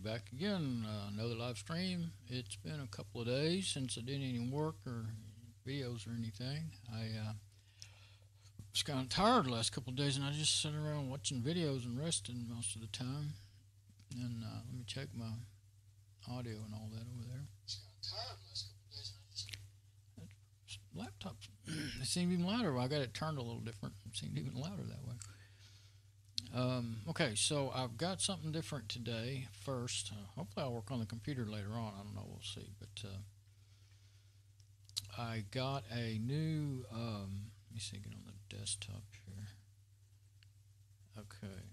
back again. Another live stream. It's been a couple of days since I did any work or videos or anything. I was kind of tired the last couple of days, and I just sat around watching videos and resting most of the time. And let me check my audio and all that over there. Just got tired the last couple of days, and I just laptop. It seemed even louder. I got it turned a little different. It seemed even louder that way. Okay, so I've got something different today. First, hopefully I'll work on the computer later on. I don't know, we'll see. But I got a new, let me see, get on the desktop here. Okay,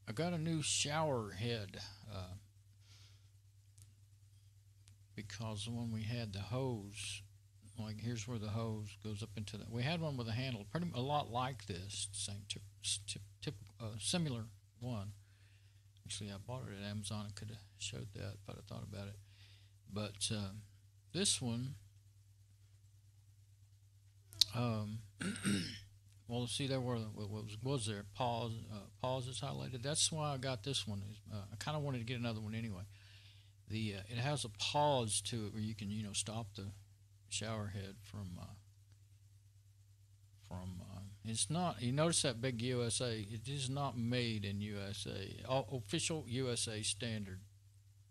I got a new shower head because the one we had, the hose, like here's where the hose goes up into that. We had one with a handle, pretty a lot like this, same similar one. Actually, I bought it at Amazon. I could have showed that if I'd have thought about it. But this one, well, see there where what was there? Pause is highlighted. That's why I got this one. I kind of wanted to get another one anyway. It has a pause to it where you can stop the shower head from it's not, you notice that big USA, it is not made in USA. Official USA standard,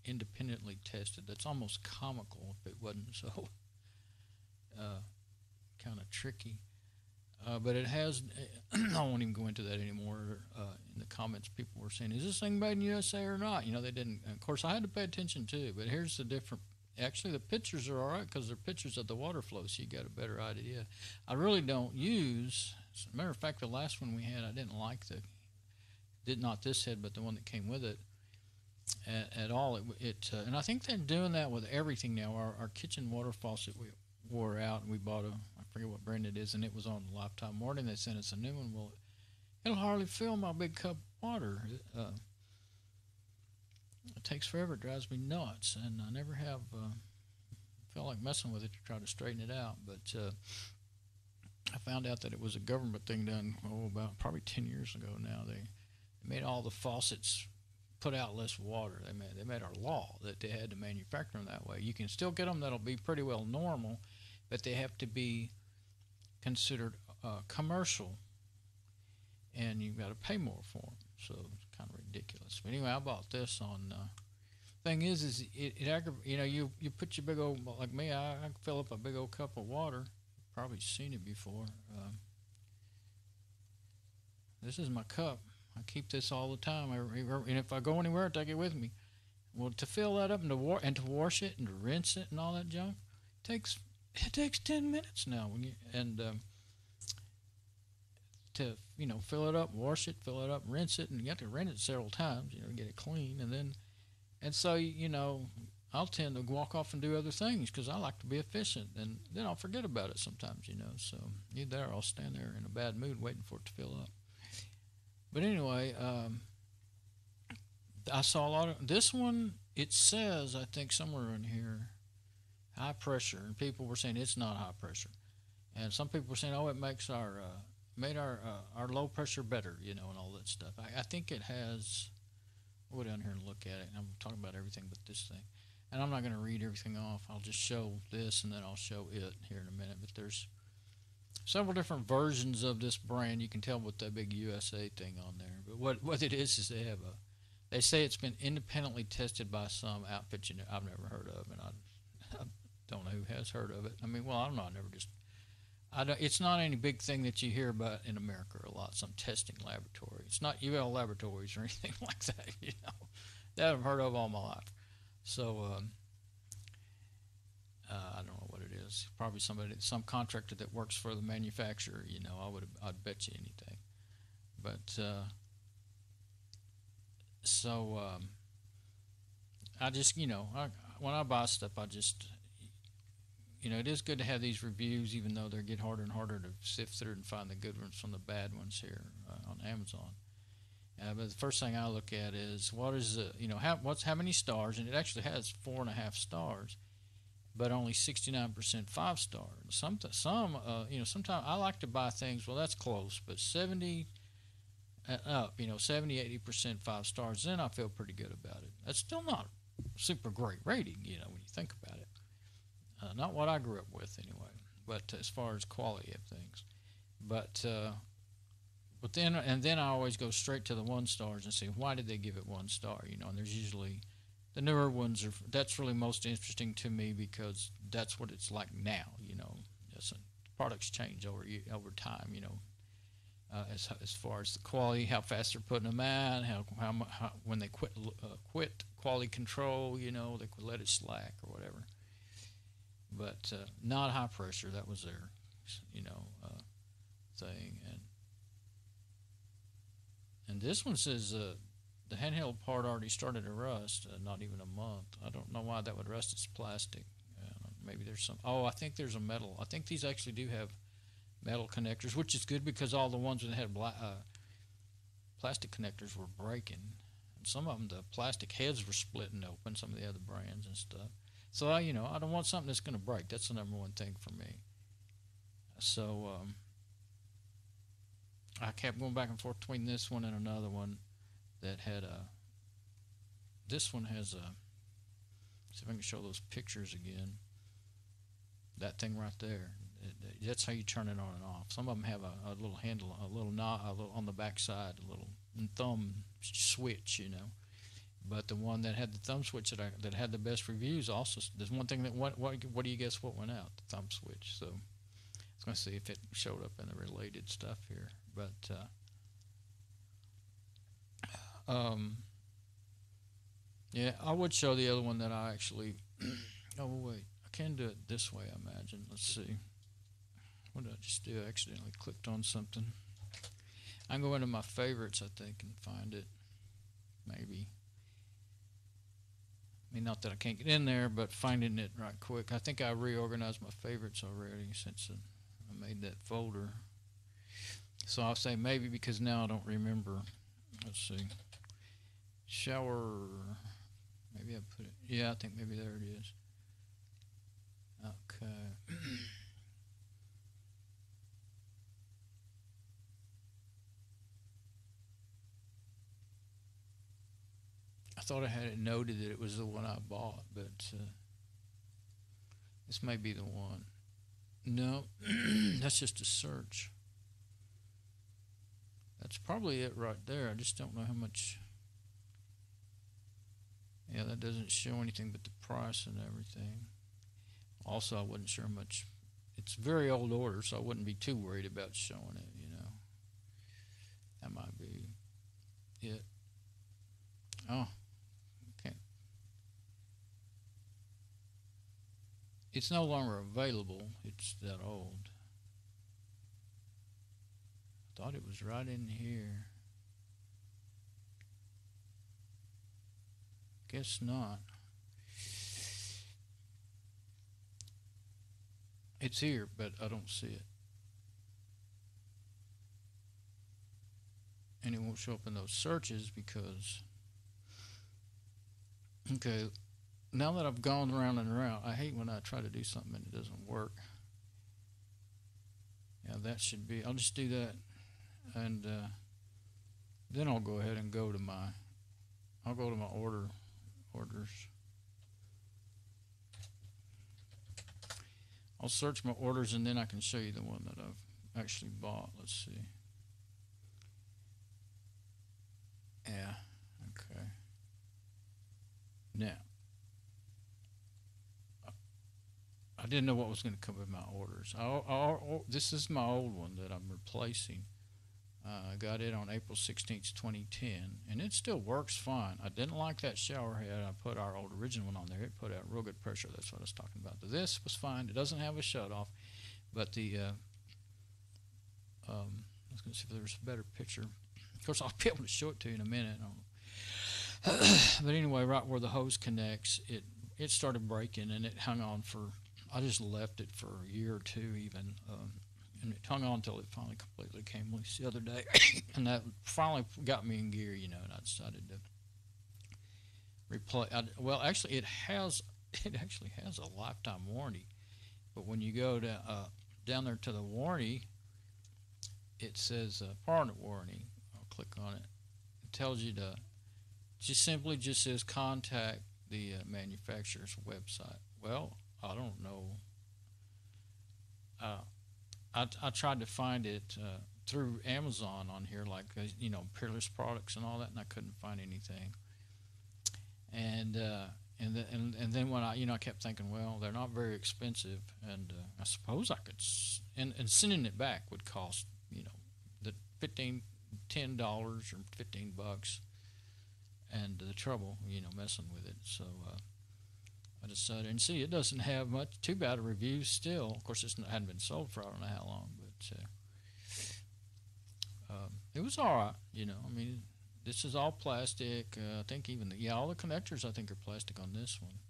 independently tested. That's almost comical if it wasn't so kind of tricky. But it has, I won't even go into that anymore. In the comments, people were saying, is this thing made in USA or not? They didn't. Of course, I had to pay attention too, but here's the different. Actually, the pictures are all right because they're pictures of the water flow, so you got a better idea. I really don't use, as a matter of fact, the last one we had, I didn't like not this head, but the one that came with it at all. And I think they're doing that with everything now. Our kitchen water faucet we wore out, and we bought I forget what brand it is, and it was on lifetime warranty. They sent us a new one. Well, it'll hardly fill my big cup of water. It takes forever. It drives me nuts, and I never have felt like messing with it to try to straighten it out. But I found out that it was a government thing done about probably 10 years ago now. They made all the faucets put out less water. They made our law that they had to manufacture them that way. You can still get them that'll be pretty well normal, but they have to be considered commercial, and you've got to pay more for them. So it's kind of ridiculous. But anyway, I bought this on. Thing is it you put your big old, like me, I fill up a big old cup of water. You've probably seen it before. This is my cup. I keep this all the time. And if I go anywhere, I take it with me. Well, to fill that up and to wash it and to rinse it and all that junk, it takes 10 minutes now. To fill it up, wash it, fill it up, rinse it, and you have to rinse it several times, to get it clean, and so I'll tend to walk off and do other things because I like to be efficient, and then I'll forget about it sometimes, So either there, I'll stand there in a bad mood waiting for it to fill up. But anyway, I saw a lot of this one. It says, I think somewhere in here, high pressure, and people were saying it's not high pressure, and some people were saying, oh, it makes made our low pressure better, and all that stuff. I think it has. We'll go down here and look at it. I'm talking about everything but this thing, and I'm not going to read everything off. I'll just show this, and then I'll show it here in a minute. But there's several different versions of this brand. You can tell with that big USA thing on there. But what it is they say it's been independently tested by some outfit I've never heard of, and I don't know who has heard of it. I mean, well, I don't know. It's not any big thing that you hear about in America a lot, some testing laboratory. It's not UL Laboratories or anything like that, that I've heard of all my life. So I don't know what it is. Probably some contractor that works for the manufacturer, I'd bet you anything. But I just, when I buy stuff, I just... it is good to have these reviews, even though they get harder and harder to sift through and find the good ones from the bad ones here on Amazon. But the first thing I look at is what is how many stars, and it actually has 4.5 stars, but only 69% 5 stars. Sometimes I like to buy things. Well, that's close, but 70 up, 70, 80% 5 stars. Then I feel pretty good about it. That's still not super great rating, you know, when you think about it. Not what I grew up with anyway, but as far as quality of things. But then I always go straight to the 1 stars and see why did they give it 1 star, you know. And there's usually the newer ones are that's really most interesting to me because that's what it's like now, you know. Products change over time, you know. As far as the quality, how fast they're putting them out, how when they quit quality control, you know, they could let it slack or whatever. But not high pressure. That was their, you know, thing. And this one says the handheld part already started to rust. Not even a month. I don't know why that would rust. It's plastic. Maybe there's some. Oh, I think there's a metal. I think these actually do have metal connectors, which is good because all the ones that had plastic connectors were breaking. And some of them, the plastic heads were splitting open, some of the other brands and stuff. So, you know, I don't want something that's going to break. That's the number one thing for me. So, I kept going back and forth between this one and another one that had a. This one has a. See if I can show those pictures again. That thing right there. That's how you turn it on and off. Some of them have a little handle, a little on the back side, a little thumb switch, you know. But the one that had the thumb switch that had the best reviews also, there's one thing that what do you guess what went out? The thumb switch. So I was going to see if it showed up in the related stuff here. But yeah, I would show the other one that I actually. Oh wait, I can do it this way. I imagine. Let's see. What did I just do? I accidentally clicked on something. I can go into my favorites, I think, and find it. Maybe. I mean, not that I can't get in there, but finding it right quick. I think I reorganized my favorites already since I made that folder. So I'll say maybe because now I don't remember. Let's see. Shower. Maybe I put it. Yeah, I think maybe there it is. Okay. I thought I had it noted that it was the one I bought, but this may be the one. No, that's just a search. That's probably it right there. I just don't know how much. Yeah, that doesn't show anything but the price and everything. Also, I wasn't sure much. It's a very old order, so I wouldn't be too worried about showing it, you know. That might be it. Oh, okay. It's no longer available. It's that old. I thought it was right in here. Guess not. It's here, but I don't see it. And it won't show up in those searches because... Okay, now that I've gone around and around, I hate when I try to do something and it doesn't work. Yeah, that should be... I'll just do that. And then I'll go ahead and go to my... I'll go to my orders. I'll search my orders and then I can show you the one that I've actually bought. Let's see. Yeah, okay. Now, I didn't know what was going to come with my orders. This is my old one that I'm replacing. I got it on April 16th, 2010, and it still works fine. I didn't like that shower head. I put our old original one on there. It put out real good pressure. That's what I was talking about. This was fine. It doesn't have a shut-off, but the I was going to see if there was a better picture. Of course, I'll be able to show it to you in a minute. But anyway, right where the hose connects, it started breaking, and it hung on for, I just left it for a year or two even, and it hung on until it finally completely came loose the other day. And that finally got me in gear, you know, and I decided to replace. Well, actually, it actually has a lifetime warranty. But when you go to, down there to the warranty, it says part warranty. I'll click on it. It tells you to, just simply just says contact the manufacturer's website? Well, I don't know. I tried to find it through Amazon on here, like Peerless products and all that, and I couldn't find anything. And then when I kept thinking, well, they're not very expensive, and I suppose I could, and sending it back would cost the $10 or $15, and the trouble messing with it. So I decided, and see, it doesn't have much too bad of reviews still. Of course, it hadn't been sold for I don't know how long, but it was all right. I mean, this is all plastic. I think even all the connectors I think are plastic on this one.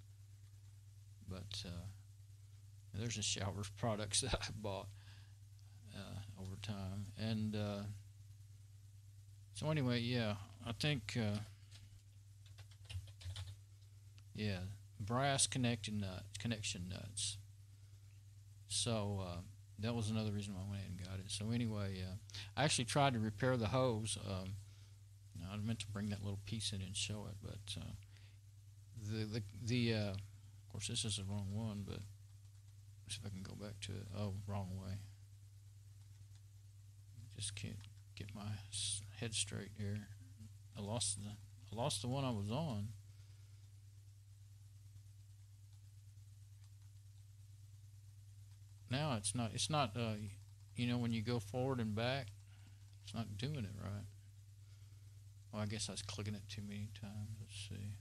But there's the shower products that I bought over time, and so anyway, yeah, I think brass connection nuts. So that was another reason why I went ahead and got it. So anyway, I actually tried to repair the hose. I meant to bring that little piece in and show it, but of course this is the wrong one, but let's see if I can go back to it. Oh, wrong way. Just can't get my head straight here. I lost the one I was on. Now it's not when you go forward and back, it's not doing it right. Well, I guess I was clicking it too many times. Let's see.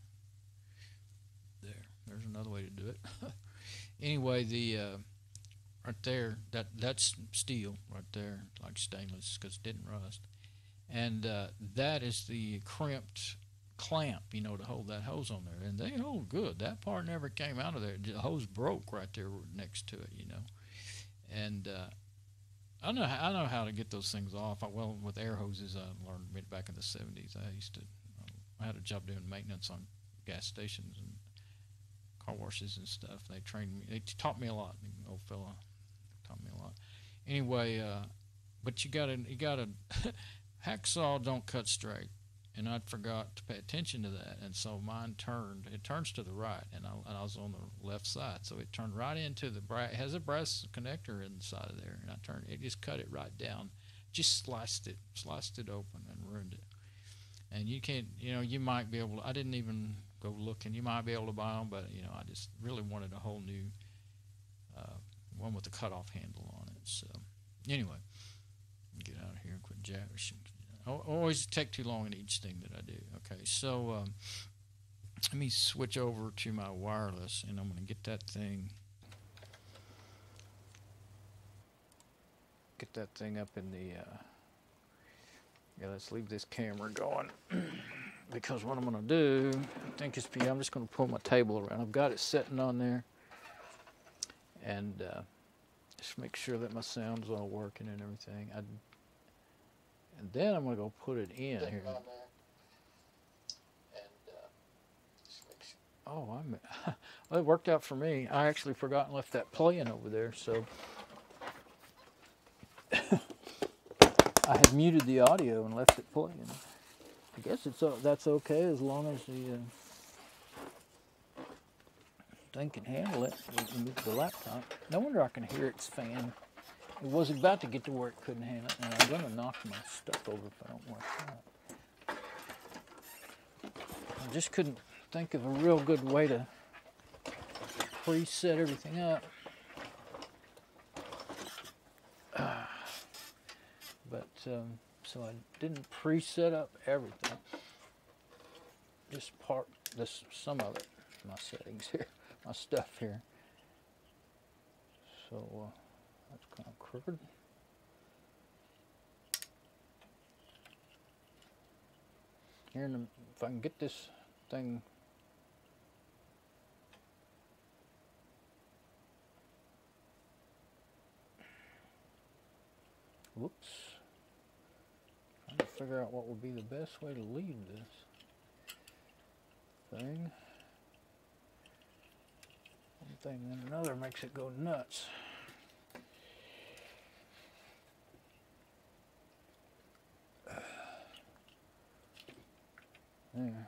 There's another way to do it. Anyway, the right there, that's steel right there, like stainless, because it didn't rust. And that is the crimped clamp, to hold that hose on there. And they hold good. That part never came out of there. The hose broke right there next to it, And I know how to get those things off. Well, with air hoses, I learned back in the 70s. I had a job doing maintenance on gas stations and car washes and stuff. They trained me. They taught me a lot. The old fella taught me a lot. Anyway, but you gotta hacksaw don't cut straight, and I forgot to pay attention to that, and so mine turned. It turns to the right, and I was on the left side, so it turned right into the brass. It has a brass connector inside of there, and it just cut it right down, just sliced it open and ruined it. And you can't, you might be able to. I didn't even go looking. You might be able to buy them, but I just really wanted a whole new one with a cutoff handle on it. So anyway, get out of here and quit jabbering. I always take too long in each thing that I do. Okay, so let me switch over to my wireless, and I'm going to get that thing up in the let's leave this camera going because what I'm going to do, I think I'm just going to pull my table around. I've got it sitting on there, and just make sure that my sound's all working and everything. And then I'm going to go put it in here. Oh, well, it worked out for me. I actually forgot and left that playing over there, so I had muted the audio and left it playing. I guess that's okay as long as the thing can handle it. The laptop. No wonder I can hear its fan. It was about to get to where it couldn't handle it, and I'm going to knock my stuff over if I don't work out. I just couldn't think of a real good way to preset everything up. So I didn't preset up everything. Just some of it, my settings here, my stuff here. So that's kind of crooked. Here, if I can get this thing. Whoops. Trying to figure out what would be the best way to leave this thing. One thing and another makes it go nuts. There.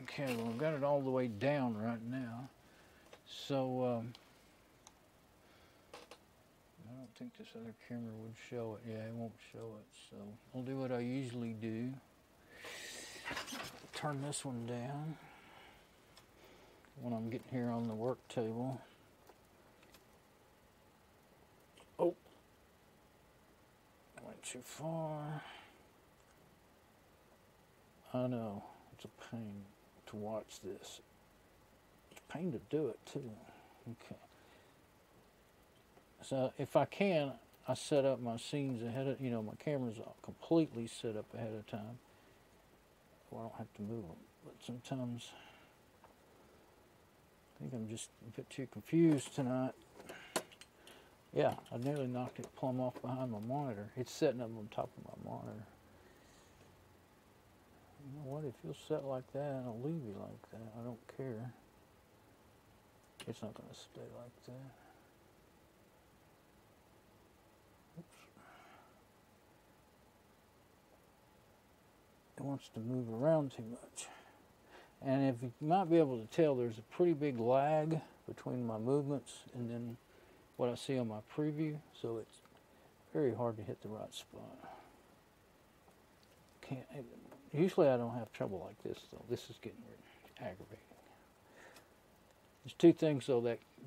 Okay, well, I've got it all the way down right now. So, I don't think this other camera would show it. Yeah, it won't show it. So, I'll do what I usually do. Turn this one down when I'm getting here on the work table. Oh, I went too far. I know, it's a pain to watch this. It's a pain to do it too. Okay. So if I can, I set up my scenes ahead of, my camera's completely set up ahead of time. Well, I don't have to move them. But sometimes I think I'm just a bit too confused tonight. Yeah, I nearly knocked it plumb off behind my monitor. It's sitting up on top of my monitor. You know what, if you'll set like that, I'll leave you like that. I don't care. It's not going to stay like that. Oops. It wants to move around too much. And if you might be able to tell, there's a pretty big lag between my movements and then what I see on my preview, so it's very hard to hit the right spot. Usually I don't have trouble like this, though. This is getting aggravating. There's two things, though.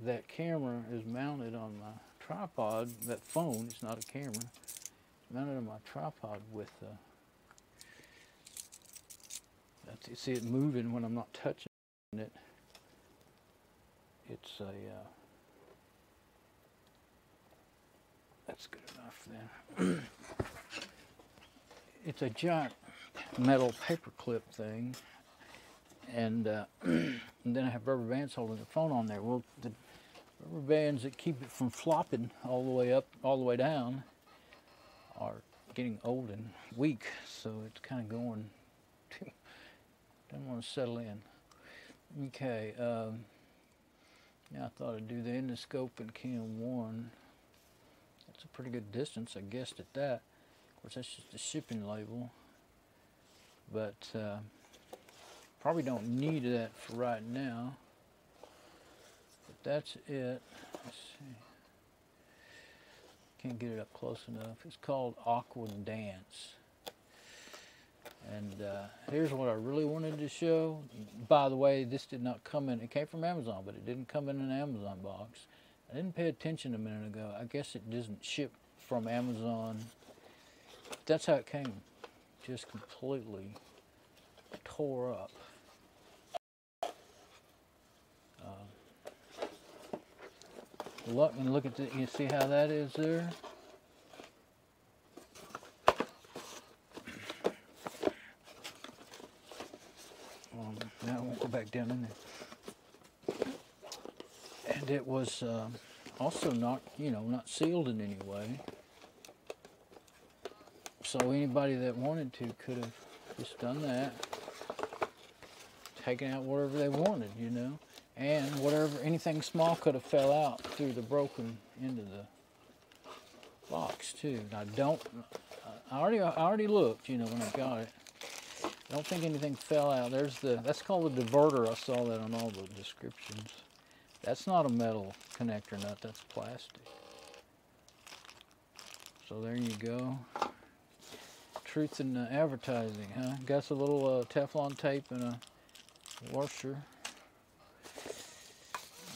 That camera is mounted on my tripod. That phone, it's not a camera. It's mounted on my tripod with, you see it moving when I'm not touching it. It's a, that's good enough then. It's a giant metal paper clip thing, and then I have rubber bands holding the phone on there. Well, the rubber bands that keep it from flopping all the way up, all the way down, are getting old and weak, so it's kind of going to, don't want to settle in. Okay, now I thought I'd do the endoscope and cam 1. That's a pretty good distance, I guessed at that. Of course, that's just a shipping label, but probably don't need that for right now. But that's it. Let's see. Can't get it up close enough. It's called Aqua Dance. And here's what I really wanted to show. By the way, this did not come in. It came from Amazon, but it didn't come in an Amazon box. I didn't pay attention a minute ago. I guess it doesn't ship from Amazon. That's how it came. Just completely tore up. Look at you see how that is there? Now it won't go back down in there. And it was also not, not sealed in any way. So anybody that wanted to could have just done that, taken out whatever they wanted, and anything small could have fell out through the broken end of the box too. Now I already looked, when I got it. I don't think anything fell out. That's called the diverter. I saw that on all the descriptions. That's not a metal connector nut, that's plastic. So there you go. Truth in advertising, huh? Got a little Teflon tape and a washer.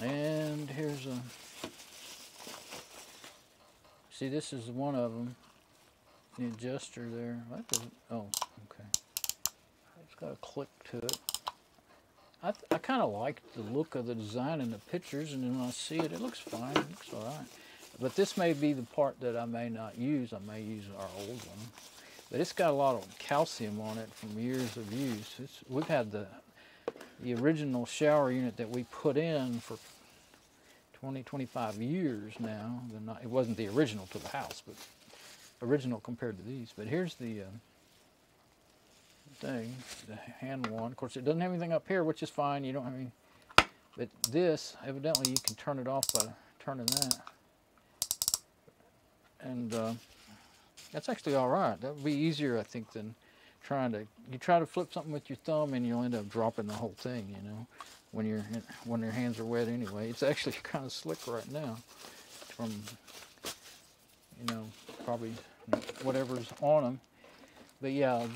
And here's see, this is one of them. The adjuster there. Oh, okay. It's got a click to it. I kind of like the look of the design in the pictures, and then when I see it, it looks fine. It looks all right. But this may be the part that I may not use. I may use our old one. But it's got a lot of calcium on it from years of use. We've had the original shower unit that we put in for 20, 25 years now. It wasn't the original to the house, but original compared to these. But here's the thing, the hand one. Of course, it doesn't have anything up here, which is fine. You don't have any. But this, evidently, you can turn it off by turning that. And that's actually all right. That would be easier, I think, than you try to flip something with your thumb and you'll end up dropping the whole thing, you know, when your hands are wet anyway. It's actually kind of slick right now from, you know, probably whatever's on them. But yeah,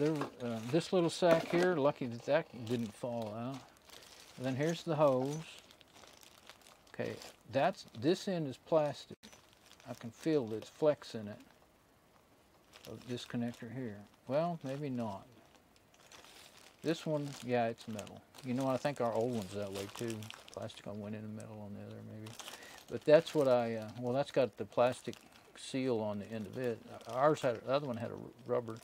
this little sack here, lucky that didn't fall out. And then here's the hose. Okay, this end is plastic. I can feel this flex in it, of this connector here. Well, maybe not. This one, yeah, it's metal. You know, I think our old one's that way too. Plastic on one end and metal on the other, maybe. But that's what well, that's got the plastic seal on the end of it. Ours had, the other one had a rubber.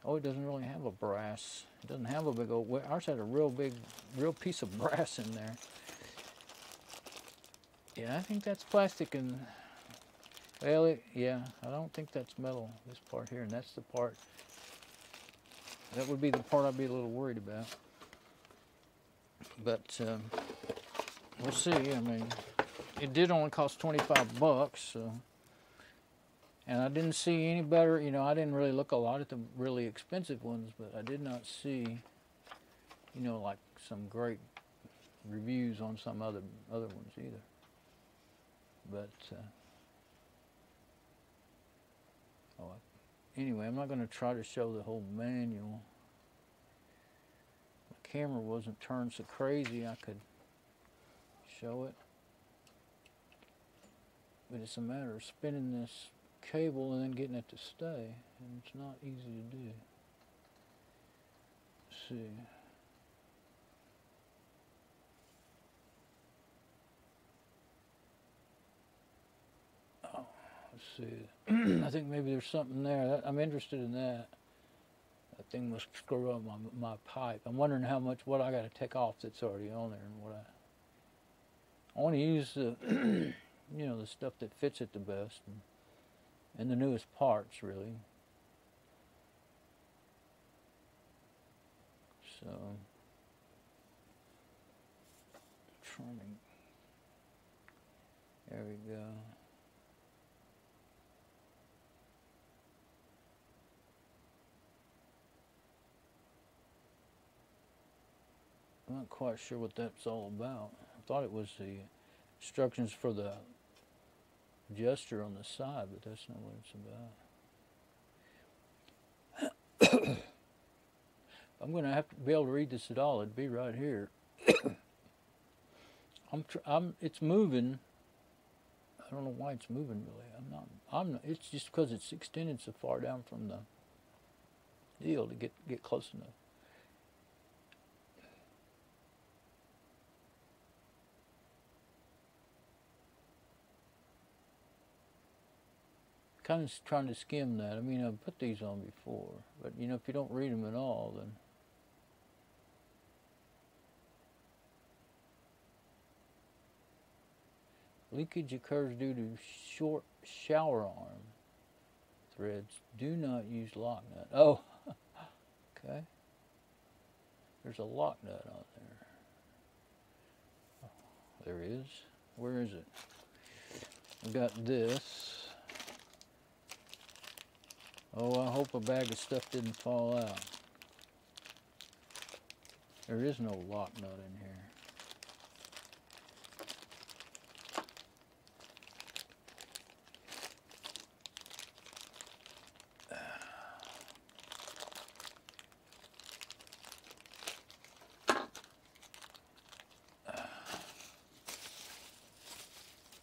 Oh, it doesn't really have a brass. It doesn't have a big old, ours had a real piece of brass in there. Yeah, I think that's plastic and, well, yeah, I don't think that's metal, this part here, and that's the part, that would be the part I'd be a little worried about. But we'll see. I mean, it did only cost 25 bucks, so. And I didn't see any better, you know, I didn't really look a lot at the really expensive ones, but I did not see, you know, like some great reviews on some other ones either. But, anyway, I'm not going to try to show the whole manual. My camera wasn't turned so crazy I could show it. But it's a matter of spinning this cable and then getting it to stay, and it's not easy to do. Let's see. Oh, let's see. I think maybe there's something there. I'm interested in that. That thing must screw up my pipe. I'm wondering what I got to take off that's already on there, and I want to use the, you know, the stuff that fits it the best. And the newest parts, really. So, there we go. I'm not quite sure what that's all about. I thought it was the instructions for the adjuster on the side, but that's not what it's about. I'm going to have to be able to read this at all. It'd be right here. It's moving. I don't know why it's moving really. It's just because it's extended so far down from the deal to get close enough. Kind of trying to skim that. I mean, I've put these on before, but you know, if you don't read them at all, then leakage occurs due to short shower arm threads. Do not use lock nut. Oh, okay. There's a lock nut on there. Oh, there is. Where is it? I've got this. Oh, I hope a bag of stuff didn't fall out. There is no lock nut in here.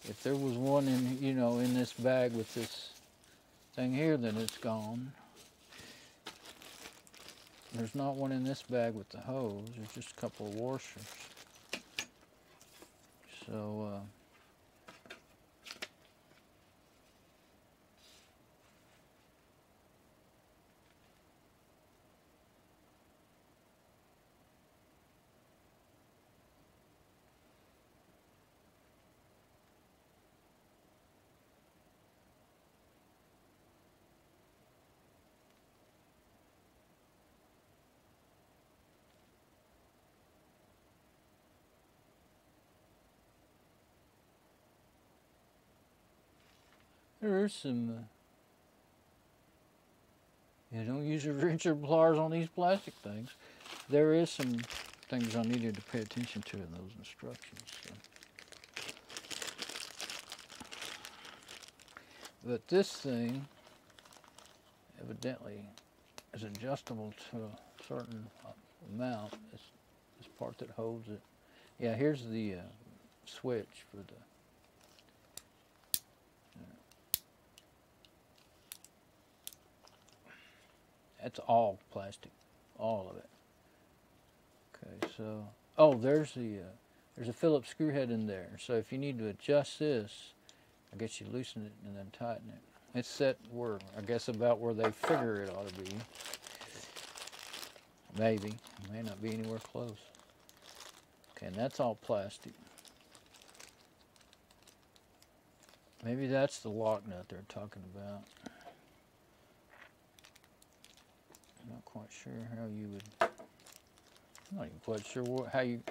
If there was one in, you know, in this bag with this thing here, then it's gone. There's not one in this bag with the hose. There's just a couple of washers. So, there is some, Yeah, don't use your Richard pliers on these plastic things. There is some things I needed to pay attention to in those instructions. So. But this thing evidently is adjustable to a certain amount. This part that holds it. Yeah, here's the switch for the. That's all plastic, all of it. Okay, so there's a Phillips screw head in there. So if you need to adjust this, I guess you loosen it and then tighten it. It's set where I guess about where they figure it ought to be. Maybe, it may not be anywhere close. Okay, and that's all plastic. Maybe that's the lock nut they're talking about. I'm not quite sure how you would. I'm not even quite sure how you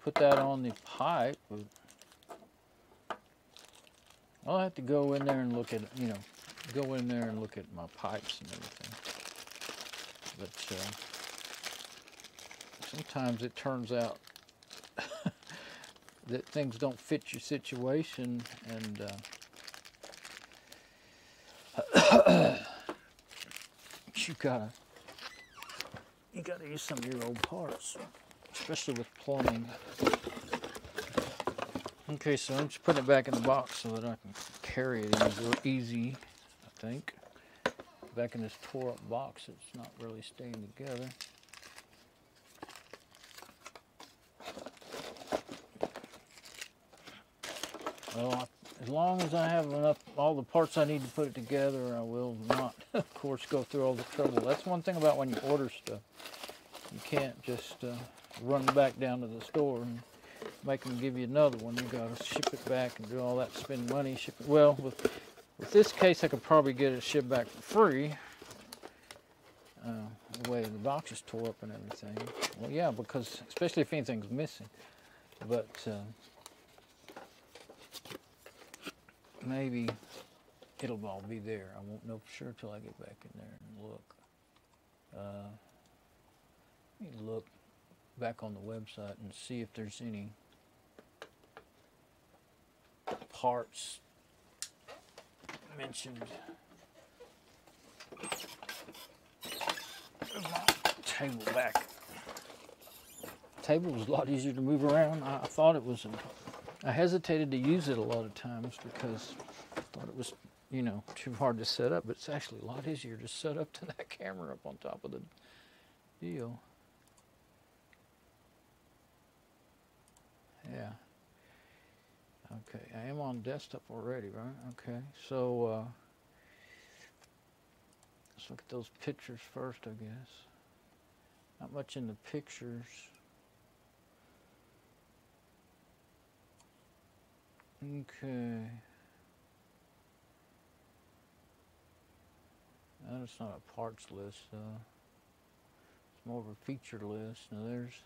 put that on the pipe. But I'll have to go in there and look at, go in there and look at my pipes and everything. But sometimes it turns out that things don't fit your situation, and you gotta use some of your old parts, especially with plumbing. Okay, so I'm just putting it back in the box so that I can carry it easy, I think. Back in this tore up box, it's not really staying together. Well, as long as I have all the parts I need to put it together, I will not, of course, go through all the trouble. That's one thing about when you order stuff. You can't just run back down to the store and make them give you another one. You got to ship it back and do all that, spend money, ship it. Well, with this case, I could probably get it shipped back for free. The way the box is tore up and everything. Well, yeah, because especially if anything's missing. But maybe it'll all be there. I won't know for sure till I get back in there and look. Let me look back on the website and see if there's any parts mentioned. Move my table back. The table was a lot easier to move around. I thought it was. I hesitated to use it a lot of times because I thought it was, too hard to set up. But it's actually a lot easier to set up to that camera up on top of the deal. Yeah. Okay, I am on desktop already, right? Okay, so let's look at those pictures first, I guess. Not much in the pictures. Okay. That's not a parts list, though. It's more of a feature list. Now there's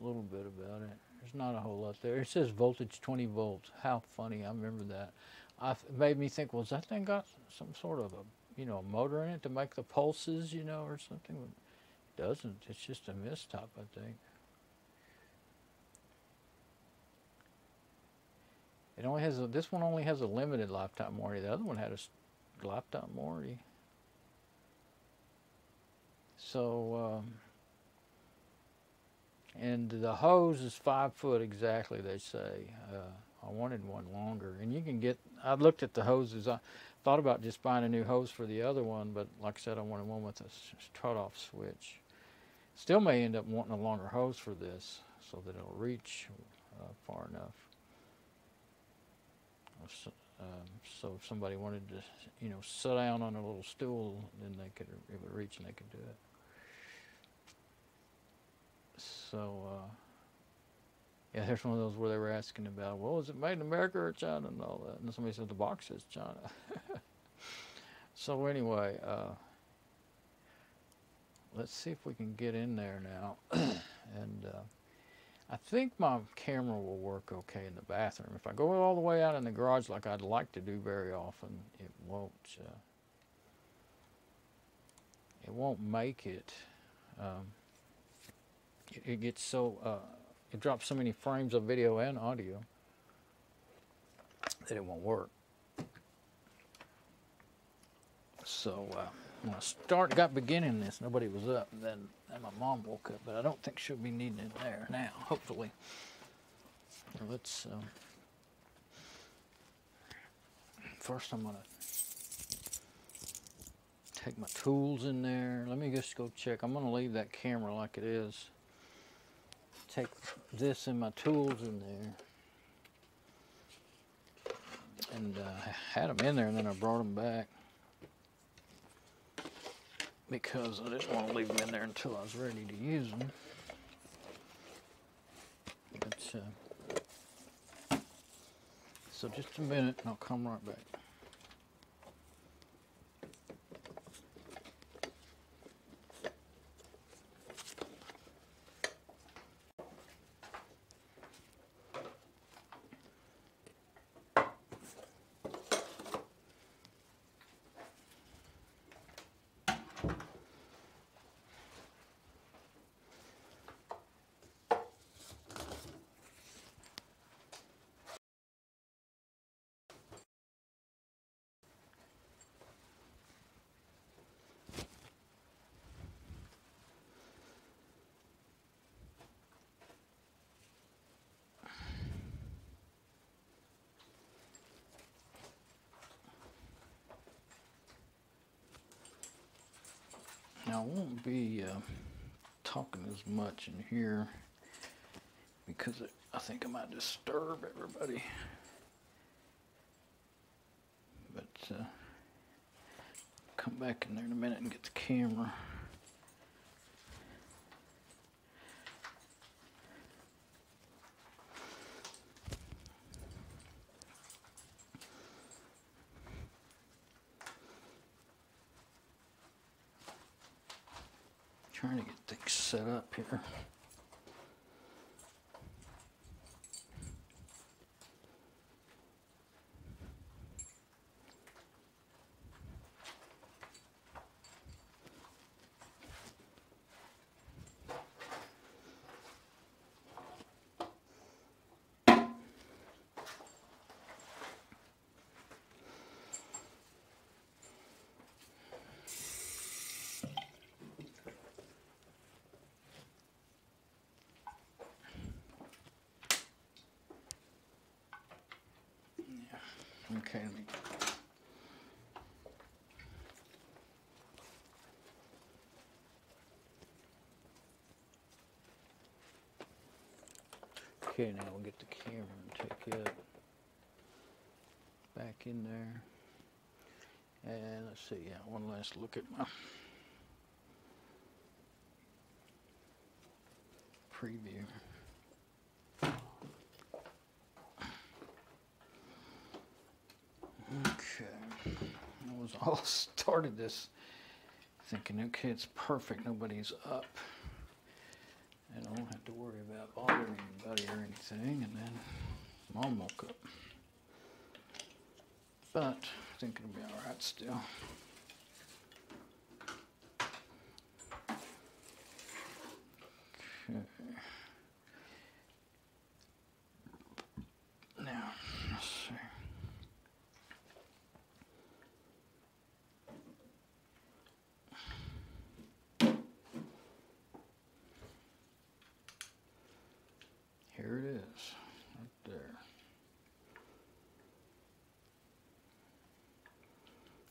a little bit about it. There's not a whole lot there. It says voltage 20 volts. How funny. I remember that. It made me think, well, has that thing got some sort of a motor in it to make the pulses, or something? It doesn't. It's just a mistop, I think. It only has this one only has a limited lifetime warranty. The other one had a lifetime warranty. So, and the hose is 5 foot exactly, they say. I wanted one longer. And you can get, I looked at the hoses. I thought about just buying a new hose for the other one, but like I said, I wanted one with a shut-off switch. Still may end up wanting a longer hose for this so that it'll reach far enough. So if somebody wanted to, sit down on a little stool, then it would reach and they could do it. So, yeah, there's one of those where they were asking about, well, is it made in America or China and all that? And somebody said the box says China. So anyway, let's see if we can get in there now. And I think my camera will work okay in the bathroom. If I go all the way out in the garage like I'd like to do very often, it won't. it won't make it. It gets so, it drops so many frames of video and audio that it won't work. So when I got beginning this, nobody was up. And then my mom woke up, but I don't think she'll be needing it there now, hopefully. So let's, first I'm going to take my tools in there. Let me just go check. I'm going to leave that camera like it is. Take this and my tools in there. And I had them in there and then I brought them back because I didn't want to leave them in there until I was ready to use them. But, so just a minute and I'll come right back. Now I won't be talking as much in here because I think I might disturb everybody. But come back in there in a minute and get the camera. Trying to get things set up here. Okay. Okay, now we'll get the camera and take it back in there. And let's see, yeah, one last look at my preview. Okay, I was all started this thinking, okay, it's perfect, nobody's up. And I don't have to worry about bothering anybody or anything, and then Mom woke up. But I think it'll be all right still. Okay. Now, let's see. Here it is, right there.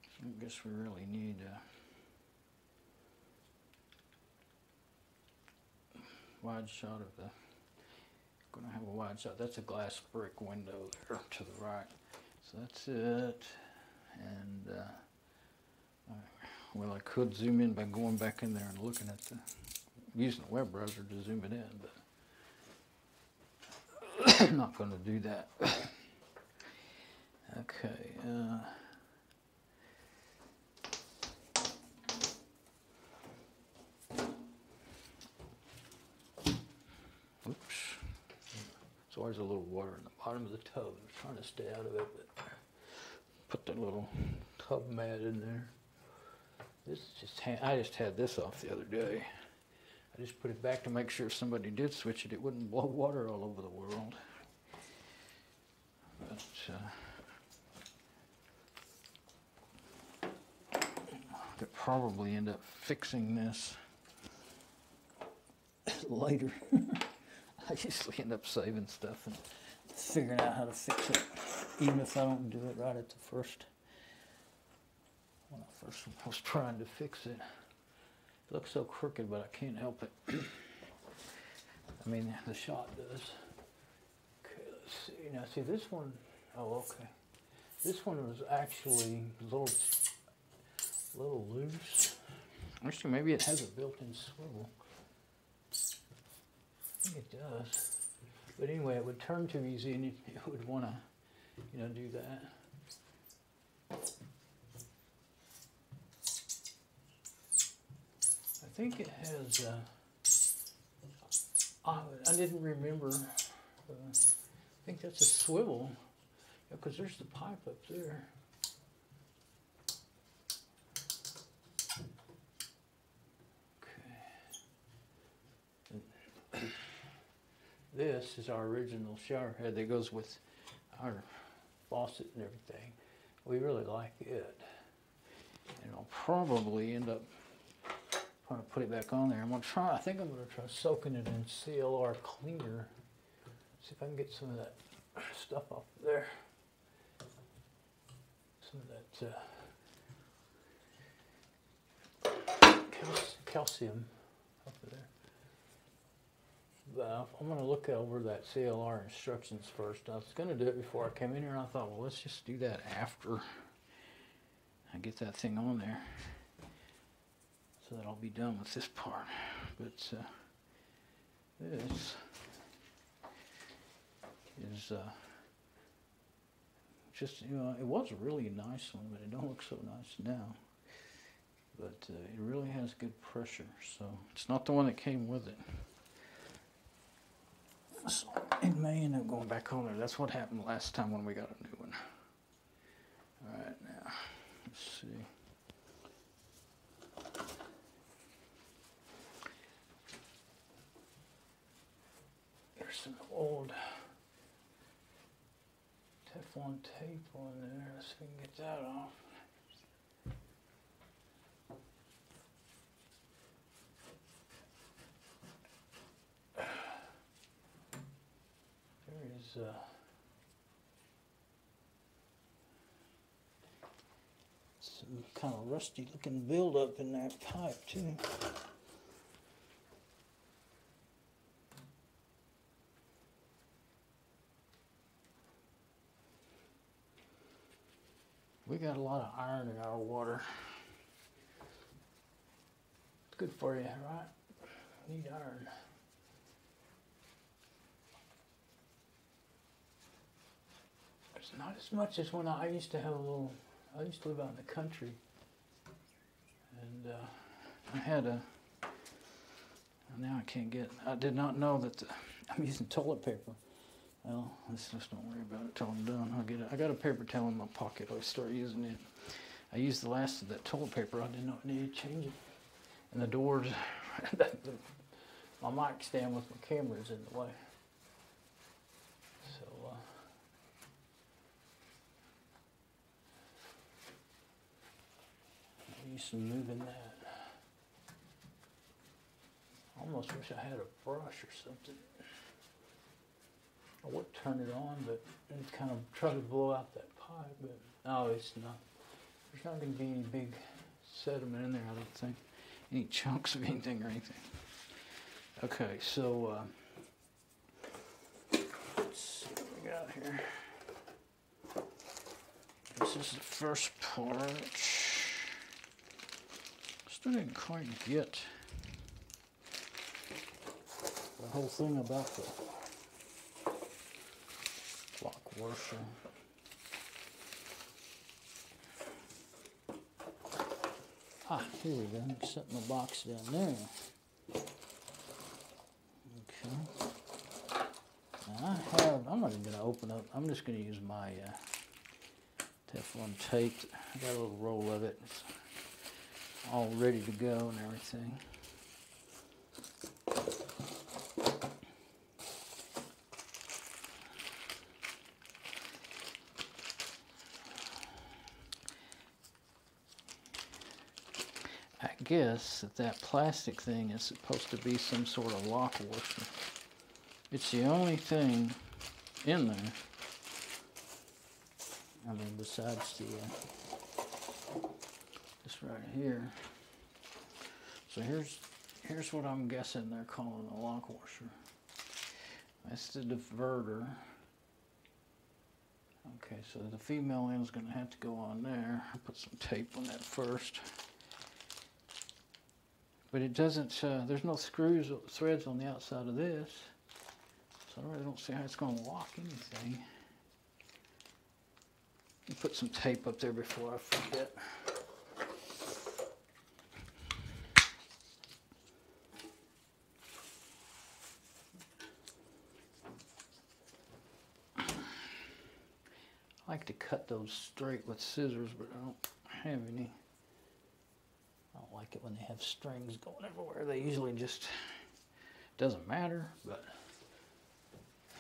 So I guess we really need a wide shot of the, gonna have a wide shot. That's a glass brick window there to the right. So that's it. And well, I could zoom in by going back in there and looking at the, using the web browser to zoom it in, but I'm not going to do that. Okay. Oops. There's always a little water in the bottom of the tub. I'm trying to stay out of it, but put that little tub mat in there. This just I just had this off the other day. I just put it back to make sure if somebody did switch it, it wouldn't blow water all over the world. But I could probably end up fixing this later. I usually end up saving stuff and figuring out how to fix it, even if I don't do it right at the first. When I first was trying to fix it, it looks so crooked, but I can't help it. I mean, the shot does. Okay, let's see. Now, see this one. Oh, okay. This one was actually a little loose. Actually, maybe it has a built-in swivel. I think it does. But anyway, it would turn too easy, and you would want to, you know, do that. I think it has. I didn't remember. I think that's a swivel, because there's the pipe up there. Okay. This is our original shower head that goes with our faucet and everything. We really like it. And I'll probably end up trying to put it back on there. I'm gonna try, I think I'm gonna try soaking it in CLR cleaner. See if I can get some of that stuff off there. Some of that calcium up there. But I'm going to look over that CLR instructions first. I was going to do it before I came in here, and I thought, well, let's just do that after I get that thing on there, so that I'll be done with this part. But this is just, you know, it was a really nice one, but it don't look so nice now. But it really has good pressure, so it's not the one that came with it. So it may end up going back on there. That's what happened last time when we got a new one. All right, now, let's see. There's some old Teflon tape on there. Let's see if we can get that off. Some kind of rusty looking buildup in that pipe too. We got a lot of iron in our water. It's good for you, right? Need iron. It's not as much as when I used to have a little, I used to live out in the country. And I had a, now I can't get, I did not know that I'm using toilet paper. Well, let's just don't worry about it till I'm done. I'll get it. I got a paper towel in my pocket. I'll start using it. I used the last of that toilet paper. I didn't know I needed to change it. And the doors, my mic stand with my camera is in the way. So, I'm used to moving that. I almost wish I had a brush or something. I would turn it on, but and kind of try to blow out that pipe, but no, it's not. There's not going to be any big sediment in there, I don't think. Any chunks of anything or anything. Okay, so let's see what we got here. This is the first part. Still didn't quite get the whole thing about the clock washer. Ah, here we go. Setting the box down there. Okay. Now I'm not even going to open up. I'm just going to use my Teflon tape. I got a little roll of it. all ready to go and everything. I guess that plastic thing is supposed to be some sort of lock washer. It's the only thing in there. I mean, besides the this right here. So here's what I'm guessing they're calling a lock washer. That's the diverter. Okay, so the female end is going to have to go on there. I'll put some tape on that first. But it doesn't, there's no screws or threads on the outside of this. So I really don't see how it's going to lock anything. Let me put some tape up there before I forget. I like to cut those straight with scissors, but I don't have any. I don't like it when they have strings going everywhere. They usually just, doesn't matter, but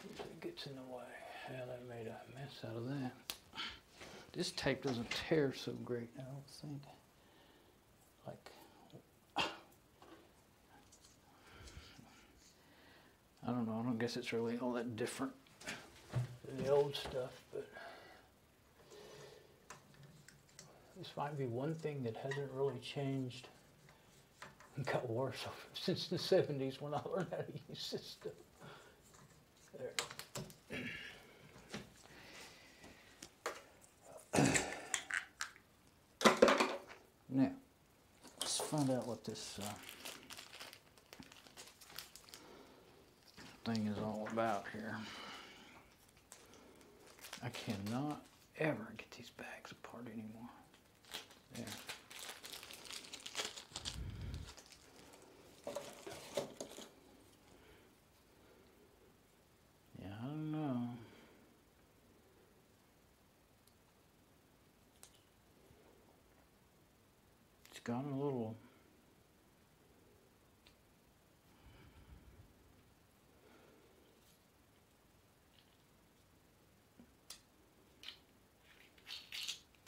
usually it gets in the way. Yeah, they made a mess out of that. This tape doesn't tear so great, I don't think. Like, I don't know, I don't guess it's really all that different than the old stuff, but this might be one thing that hasn't really changed and got worse since the 70s when I learned how to use this stuff. There. Now, let's find out what this thing is all about here. I cannot ever get these bags apart anymore. There. Yeah, I don't know. It's got a little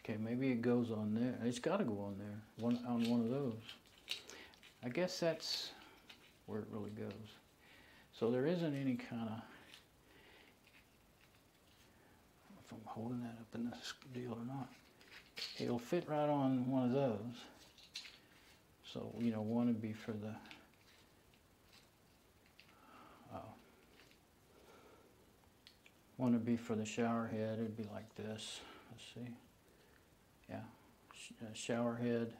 okay, maybe it goes on there. It's got to go on there, on one of those. I guess that's where it really goes. So there isn't any kind of, if I'm holding that up in this deal or not. It'll fit right on one of those. So, you know, one would be for the, one would be for the shower head. It'd be like this. Let's see. Yeah, shower head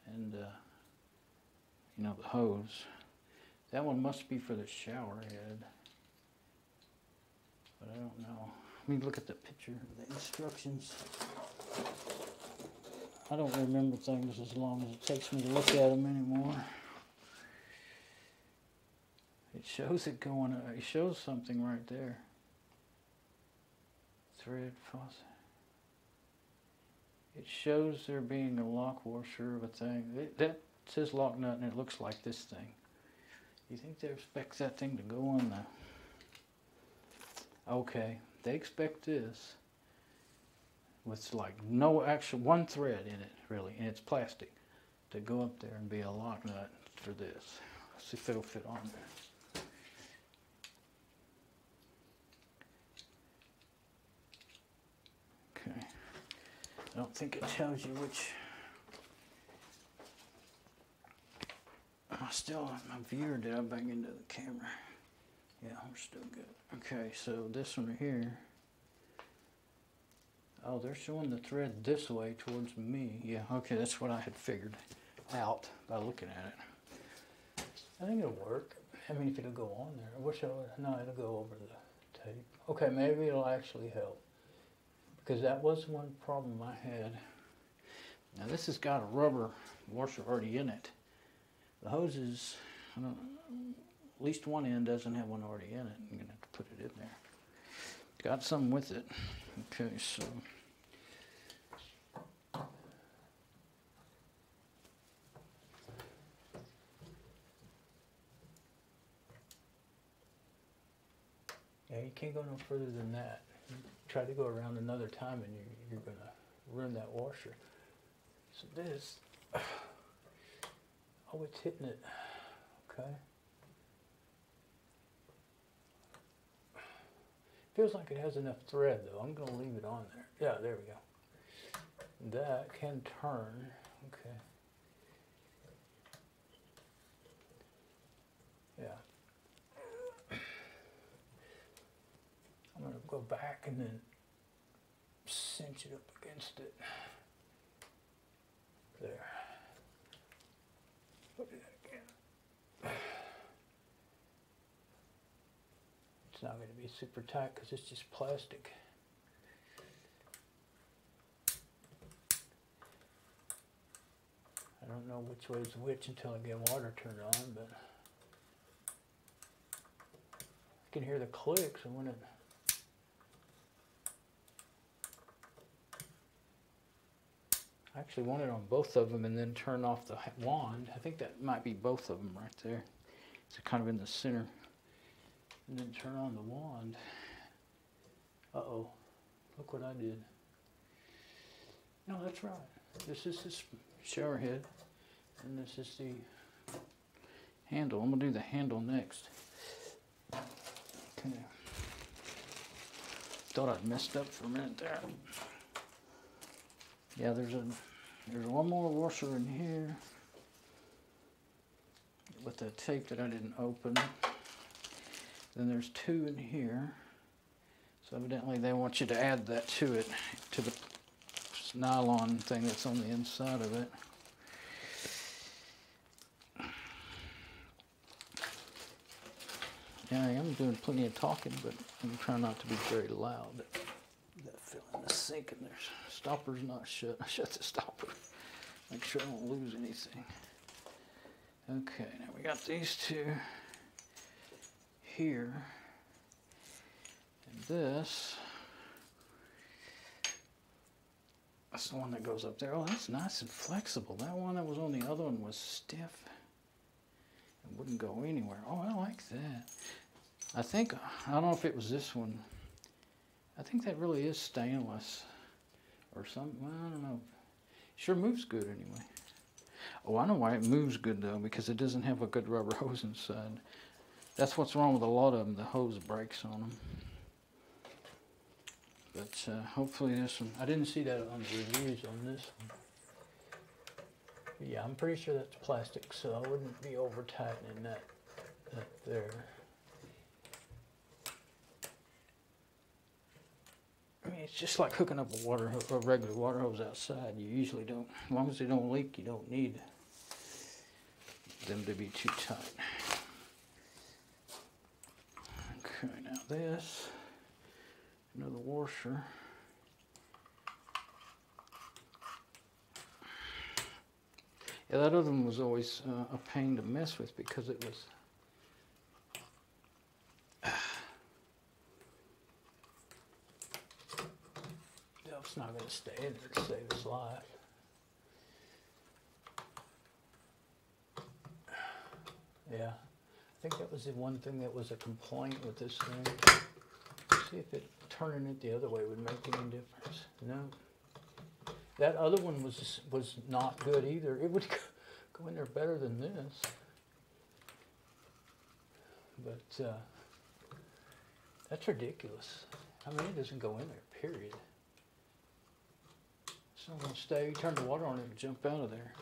and, you know, the hose. That one must be for the shower head, but I don't know. Let me look at the picture, the instructions. I don't remember things as long as it takes me to look at them anymore. It shows it going, it shows something right there. Thread faucet. It shows there being a lock washer of a thing. That says lock nut and it looks like this thing. You think they expect that thing to go on the... Okay, they expect this with like no actual, one thread in it really, and it's plastic, to go up there and be a lock nut for this. Let's see if it'll fit on there. Okay. I don't think it tells you which. My viewer, did I bang into the camera? Yeah, we're still good. Okay, so this one right here. Oh, they're showing the thread this way towards me. Yeah, okay, that's what I had figured out by looking at it. I think it'll work. I mean, if it'll go on there. I wish I would. No, it'll go over the tape. Okay, maybe it'll actually help. Because that was one problem I had. Now this has got a rubber washer already in it. The hoses, I don't know, at least one end doesn't have one already in it. I'm going to have to put it in there. Got some with it. Okay, so. Yeah, you can't go no further than that. You try to go around another time and you're going to ruin that washer. So this, oh, it's hitting it. Okay. Feels like it has enough thread though. I'm going to leave it on there. Yeah, there we go. That can turn. Okay. Yeah. I'm going to go back and then cinch it up against it. There. Put it again. It's not going to be super tight because it's just plastic. I don't know which way is which until I get water turned on, but I can hear the clicks and when it I actually want it on both of them and then turn off the wand. I think that might be both of them right there. It's kind of in the center. And then turn on the wand. Uh-oh. Look what I did. No, that's right. This is this shower head. And this is the handle. I'm going to do the handle next. Okay. Thought I'd messed up for a minute there. Yeah, there's one more washer in here with the tape that I didn't open. Then there's two in here. So evidently they want you to add that to it, to the nylon thing that's on the inside of it. Yeah, I'm doing plenty of talking, but I'm trying not to be very loud. That filling the sink and there's stopper's not shut. I shut the stopper. Make sure I don't lose anything. Okay, now we got these two here. And this, that's the one that goes up there. Oh, that's nice and flexible. That one that was on the other one was stiff and wouldn't go anywhere. Oh, I like that. I don't know if it was this one. I think that really is stainless or something. Well, I don't know. Sure moves good anyway. Oh, I know why it moves good though, because it doesn't have a good rubber hose inside. That's what's wrong with a lot of them. The hose breaks on them. But hopefully this one, I didn't see that on the reviews on this one. But yeah, I'm pretty sure that's plastic, so I wouldn't be over tightening that there. I mean, it's just like hooking up a regular water hose outside. You usually don't, as long as they don't leak, you don't need them to be too tight. Okay, now this, another washer. Yeah, that other one was always a pain to mess with because it was it's not going to stay in there to save his life. Yeah, I think that was the one thing that was a complaint with this thing. See if it turning it the other way would make any difference. No. That other one was not good either. It would go in there better than this. But that's ridiculous. I mean, it doesn't go in there, period. It's not going to stay. You turn the water on it and jump out of there.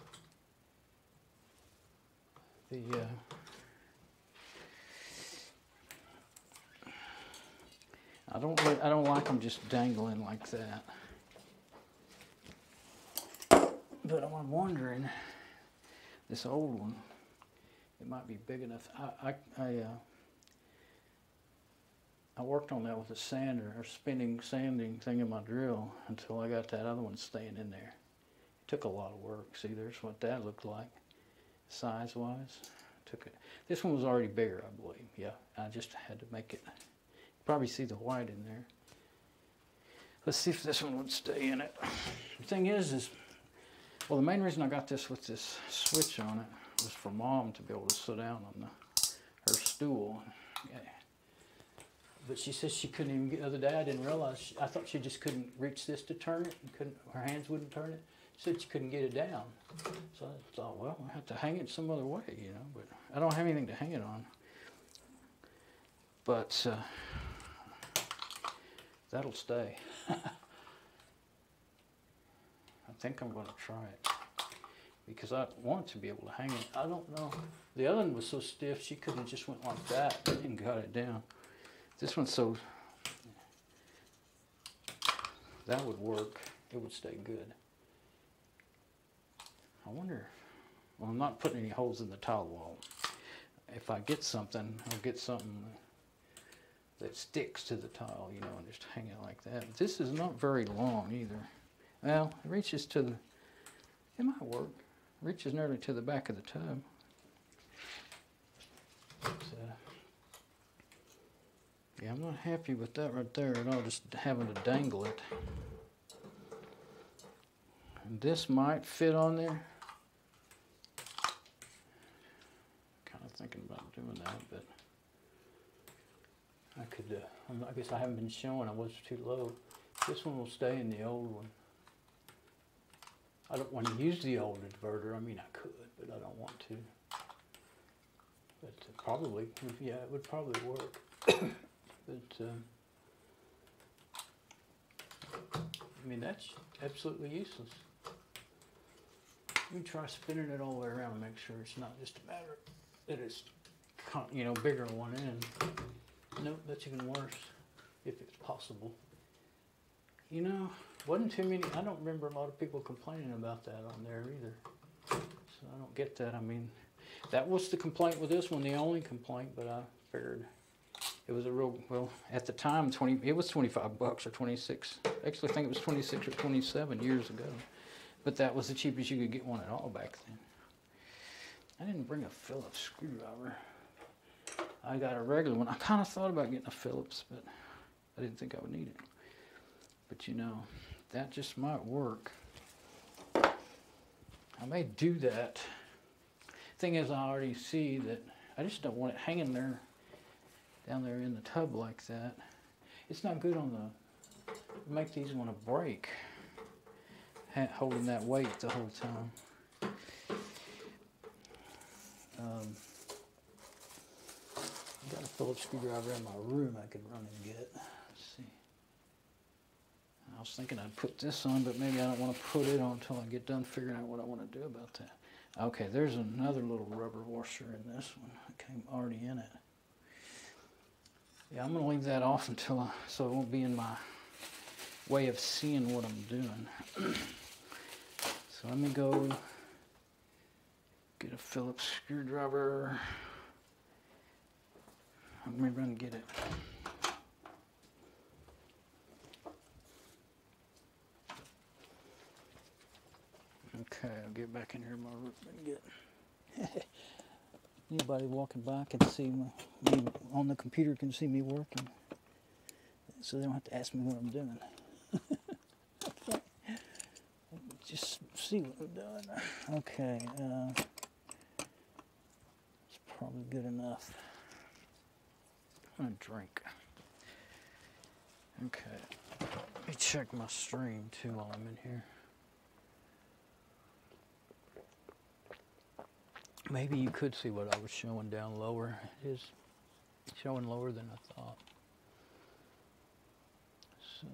I don't like them just dangling like that. But I'm wondering, this old one, it might be big enough. I worked on that with a sander, or sanding thing in my drill until I got that other one staying in there. It took a lot of work. See, there's what that looked like, size-wise. This one was already bigger, I believe. Yeah, I just had to make it. You probably see the white in there. Let's see if this one would stay in it. The thing is, well, the main reason I got this with this switch on it was for Mom to be able to sit down on her stool. Yeah. But she says she couldn't even get, the other day I didn't realize, I thought she just couldn't reach this to turn it, and couldn't, her hands wouldn't turn it. She said she couldn't get it down. So I thought, well, I have to hang it some other way, you know, but I don't have anything to hang it on. But that'll stay. I think I'm going to try it because I want to be able to hang it. I don't know. The other one was so stiff she couldn't just went like that and got it down. This one's so, that would work. It would stay good. I wonder, well, I'm not putting any holes in the tile wall. If I get something, I'll get something that sticks to the tile, you know, and just hang it like that. But this is not very long either. Well, it reaches to the, it might work. It reaches nearly to the back of the tub. But, yeah, I'm not happy with that right there at all, just having to dangle it. And this might fit on there. Kind of thinking about doing that, but I could, I guess I haven't been showing, I was too low. This one will stay in the old one. I don't want to use the old inverter. I mean, I could, but I don't want to. But probably, yeah, it would probably work. But, I mean, that's absolutely useless. You can try spinning it all the way around and make sure it's not just a matter that it's, you know, bigger on one end. No, that's even worse, if it's possible. You know, wasn't too many, I don't remember a lot of people complaining about that on there either. So I don't get that. I mean, that was the complaint with this one, the only complaint, but I figured it was a real, well, at the time, it was 25 bucks or 26. Actually, I think it was 26 or 27 years ago. But that was the cheapest you could get one at all back then. I didn't bring a Phillips screwdriver. I got a regular one. I kind of thought about getting a Phillips, but I didn't think I would need it. But you know, that just might work. I may do that. Thing is, I already see that I just don't want it hanging there, down there in the tub like that. It's not good on the, make these want to break, holding that weight the whole time. I've got a Phillips screwdriver in my room I could run and get. Let's see. I was thinking I'd put this on, but maybe I don't want to put it on until I get done figuring out what I want to do about that. Okay, there's another little rubber washer in this one. It came already in it. Yeah, I'm going to leave that off until so it won't be in my way of seeing what I'm doing. So let me go get a Phillips screwdriver. I'm going to run and get it. Okay, I'll get back in here in my room and get. Anybody walking by can see me on the computer, can see me working, so they don't have to ask me what I'm doing. Okay. Just see what I'm doing. Okay, it's probably good enough. I'm gonna drink. Okay, let me check my stream too while I'm in here. Maybe you could see what I was showing down lower. It is showing lower than I thought. So,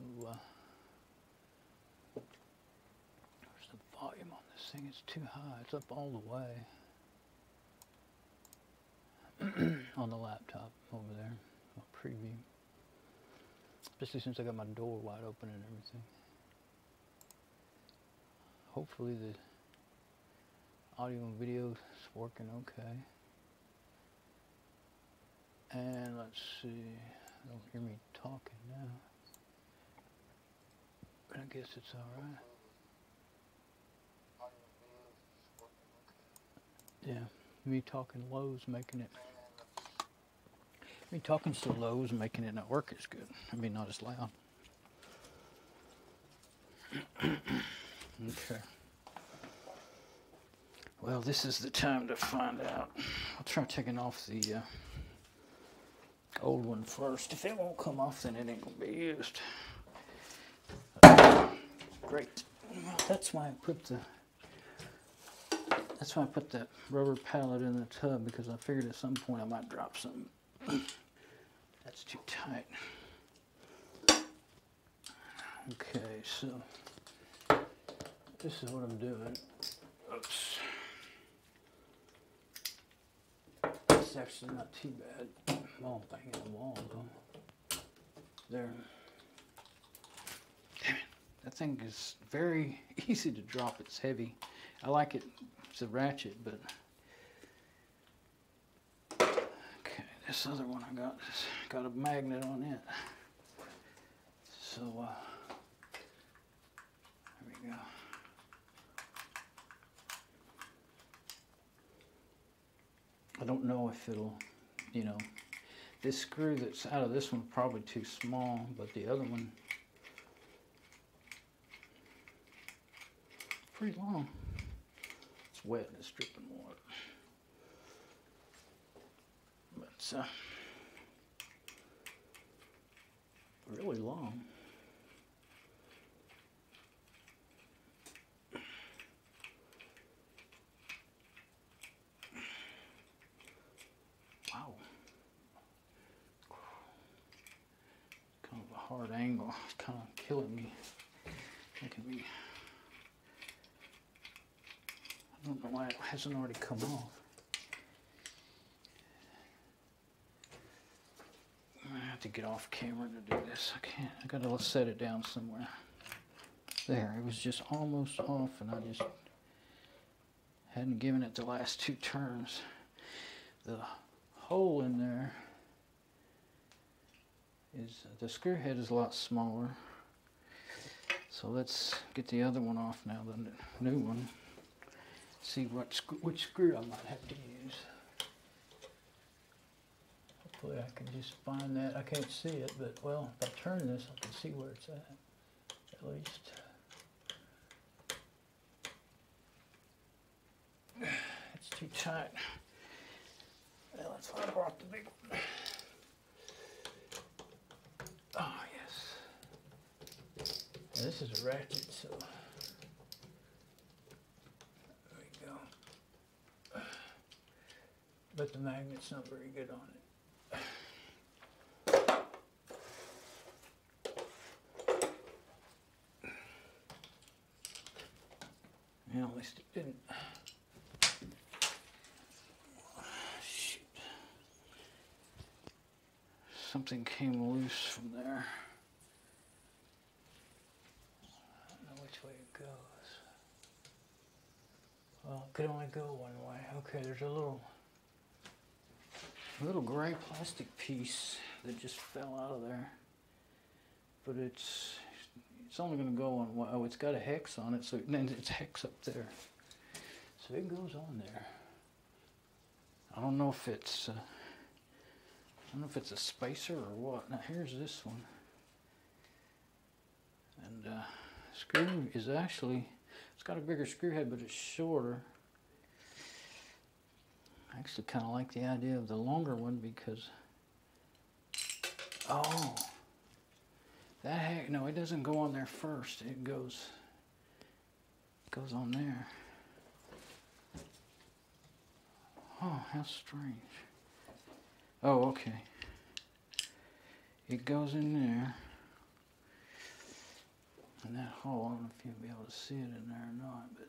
where's the volume on this thing? It's too high. It's up all the way. On the laptop over there, my preview. Especially since I got my door wide open and everything. Hopefully the audio and video is working okay. And let's see, I don't hear me talking now. But I guess it's alright. Yeah, me talking low is making it. Me talking so low is making it not work as good. I mean, not as loud. Okay. Well, this is the time to find out. I'll try taking off the old one first. If it won't come off, then it ain't gonna be used. Great. That's why I put that rubber pallet in the tub, because I figured at some point I might drop something. That's too tight. Okay, so this is what I'm doing. Oops. It's actually not too bad. Oh, banging the wall though. There. Damn it. That thing is very easy to drop. It's heavy. I like it. It's a ratchet, but okay. This other one I got a magnet on it. So there we go. I don't know if it'll, you know, this screw that's out of this one probably too small, but the other one pretty long. It's wet and it's dripping water. But it's really long. Wow. Kind of a hard angle. It's kind of killing me. Making me. I don't know why it hasn't already come off. I have to get off camera to do this. I can't. I gotta set it down somewhere. There. It was just almost off, and I just hadn't given it the last 2 turns. The hole in there is, the screw head is a lot smaller. So let's get the other one off now, the new one. See which screw I might have to use. Hopefully I can just find that. I can't see it, but well, if I turn this, I can see where it's at least. It's too tight. Well, that's why I brought the big one. Oh, yes. Now, this is a ratchet, so there we go. But the magnet's not very good on it. Yeah, at least it didn't. Shoot. Something came loose from there. I don't know which way it goes. Well, it could only go one way. Okay, there's a little gray plastic piece that just fell out of there. But it's only going to go on one. Oh, it's got a hex on it, so then it's hex up there. So it goes on there. I don't know if it's a spacer or what. Now here's this one. And screw is actually, it's got a bigger screw head, but it's shorter. I actually kind of like the idea of the longer one because, oh, that heck, no, it doesn't go on there first. It goes on there. Oh, how strange. Oh, okay. It goes in there. And that hole, I don't know if you'll be able to see it in there or not, but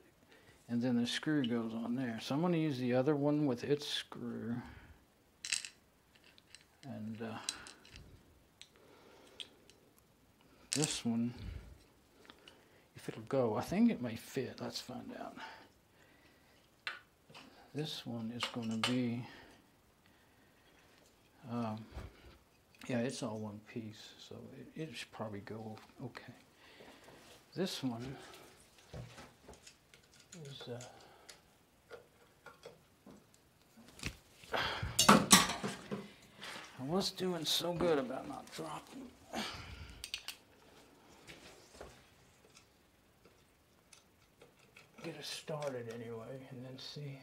and then the screw goes on there. So I'm going to use the other one with its screw. And this one, if it'll go, I think it may fit. Let's find out. This one is going to be, yeah, it's all one piece, so it should probably go okay. This one is, I was doing so good about not dropping. Get it started anyway, and then see.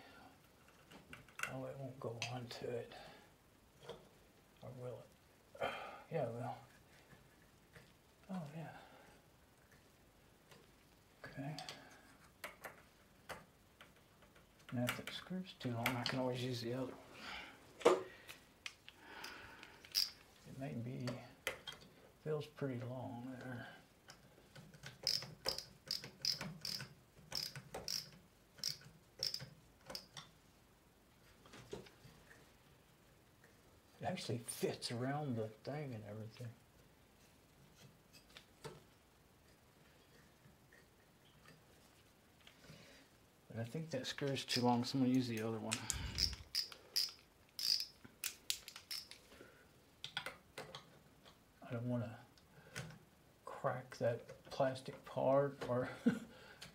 Oh, it won't go onto it. Or will it? Yeah, well. Oh, yeah. Okay. Now if it screws too long, I can always use the other one. It may be, feels pretty long there. It actually fits around the thing and everything. But I think that screw's too long, so I'm going to use the other one. I don't want to crack that plastic part or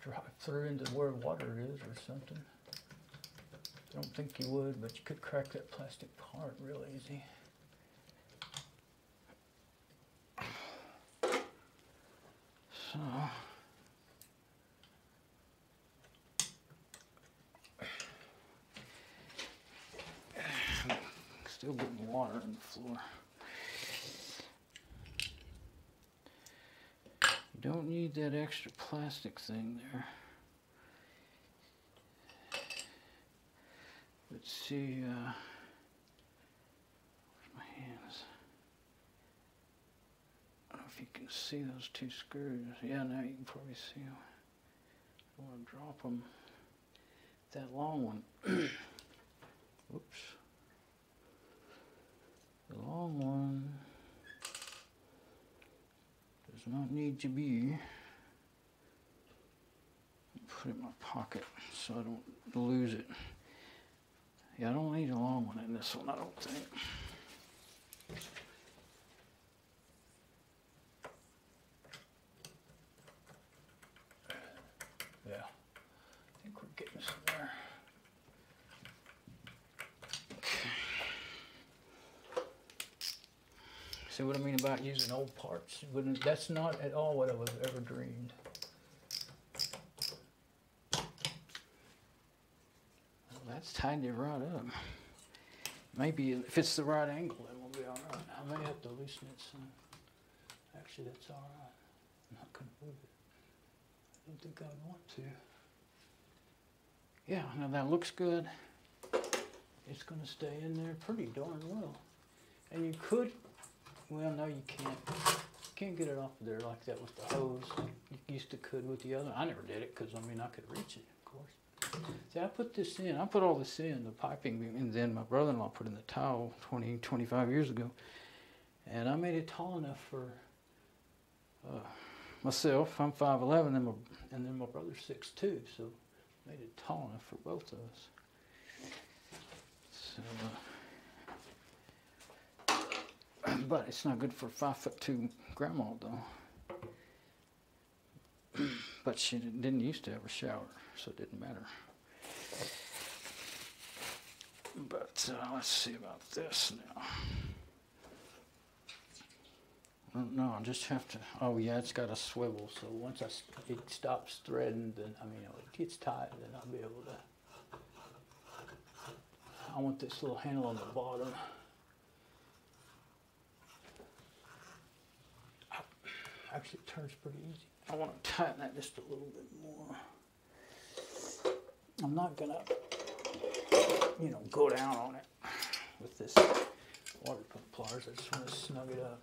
drive through into where water is or something. I don't think you would, but you could crack that plastic part real easy. So, still getting water on the floor. You don't need that extra plastic thing there. Let's see, where's my hands? I don't know if you can see those two screws. Yeah, now you can probably see them. I don't want to drop them. That long one. Oops. The long one does not need to be. Put it in my pocket so I don't lose it. Yeah, I don't need a long one in this one, I don't think. Yeah, I think we're getting somewhere. See what I mean about using old parts? That's not at all what I was ever dreamed. That's tightened it right up. Maybe if it's the right angle, then we'll be all right. I may have to loosen it some. Actually, that's all right. I'm not going to move it. I don't think I would want to. Yeah, now that looks good. It's going to stay in there pretty darn well. And you could, well, no, you can't. You can't get it off of there like that with the hose. You used to could with the other. I never did it because, I mean, I could reach it, of course. See, I put this in. I put all this in, the piping, and then my brother-in-law put in the towel 25 years ago. And I made it tall enough for myself. I'm 5'11", and then my brother's 6'2", so made it tall enough for both of us. So, but it's not good for 5'2" grandma, though. But she didn't used to have a shower, so it didn't matter. But let's see about this now. No, I just have to, oh yeah, it's got a swivel, so once it stops threading, then, I mean, it gets tight, then I'll be able to, I want this little handle on the bottom. Actually, it turns pretty easy. I want to tighten that just a little bit more. I'm not gonna, you know, go down on it with this water pump pliers. I just want to snug it up.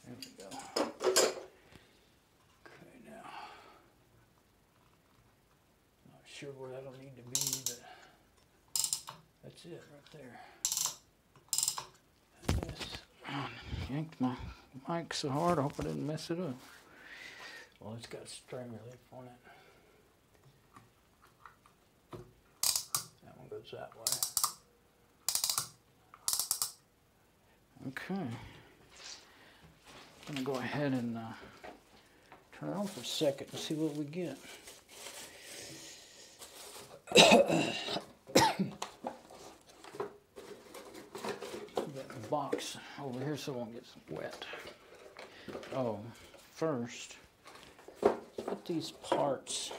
There we go. Okay, now, not sure where that'll need to be, but that's it right there. And this, yanked my mic so hard, I hope I didn't mess it up. Well, it's got strain relief on it. That one goes that way. Okay. I'm going to go ahead and turn it on for a second and see what we get. Got the box over here so it won't get wet. Oh, first, put these parts.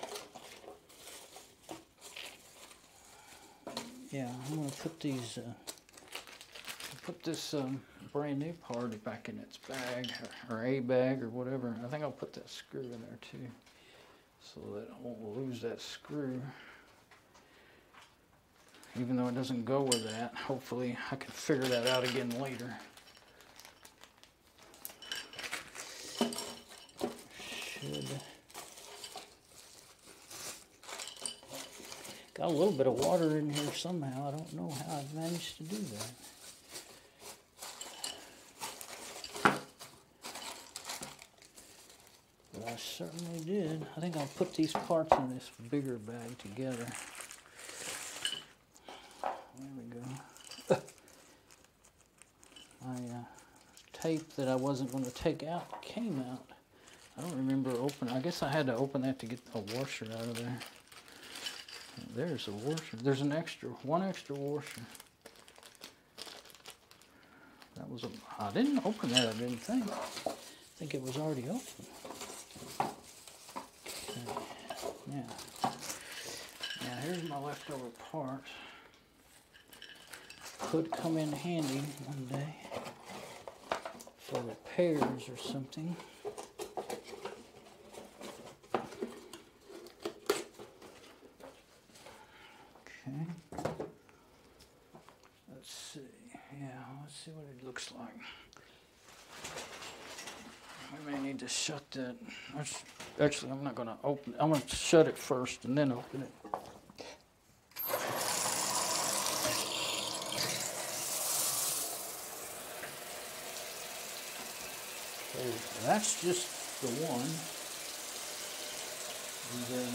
Yeah, I'm going to put these put this brand new part back in its bag, or a bag, or whatever. I think I'll put that screw in there too, so that I won't lose that screw. Even though it doesn't go with that, hopefully I can figure that out again later. Should. Got a little bit of water in here somehow. I don't know how I've managed to do that. But I certainly did. I think I'll put these parts in this bigger bag together. There we go. My tape that I wasn't going to take out came out. I don't remember opening. I guess I had to open that to get a washer out of there. There's a washer. There's one extra washer. That was I didn't open that, I didn't think. I think it was already open. Okay. Now here's my leftover parts. Could come in handy one day for repairs or something. See what it looks like. We may need to shut that. Actually, I'm not going to open it. I'm going to shut it first and then open it. Okay, that's just the one. And then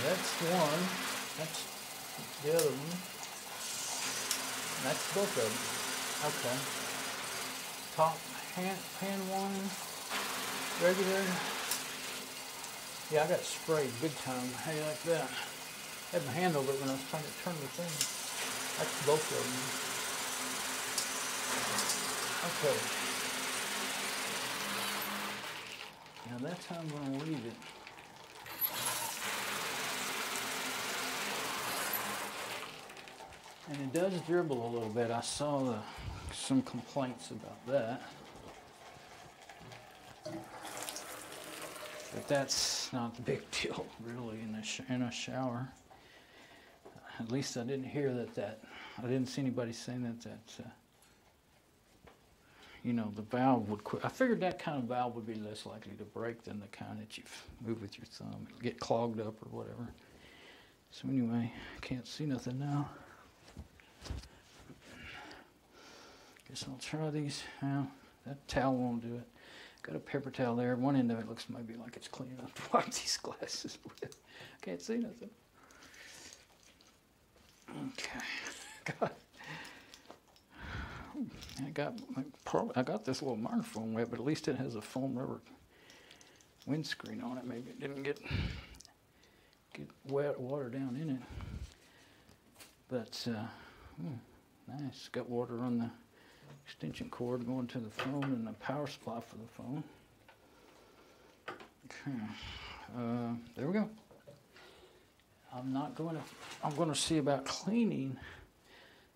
that's one. That's the other one. That's both of them. Okay. Top pan one, regular. Yeah, I got sprayed big time. How do you like that? I had my hand over it when I was trying to turn the thing. That's both of them. Okay. Now that's how I'm going to leave it. And it does dribble a little bit. I saw some complaints about that. But that's not the big deal, really, in a shower. At least I didn't hear that. I didn't see anybody saying that you know, the valve would quit. I figured that kind of valve would be less likely to break than the kind that you move with your thumb. It'll get clogged up or whatever. So anyway, I can't see nothing now. Guess I'll try these. Well, that towel won't do it. Got a paper towel there. One end of it looks maybe like it's clean enough to wipe these glasses with. Can't see nothing. Okay. I got this little microphone wet, but at least it has a foam rubber windscreen on it. Maybe it didn't get wet water down in it. But nice. Got water on the extension cord going to the phone and the power supply for the phone. Okay. There we go. I'm going to see about cleaning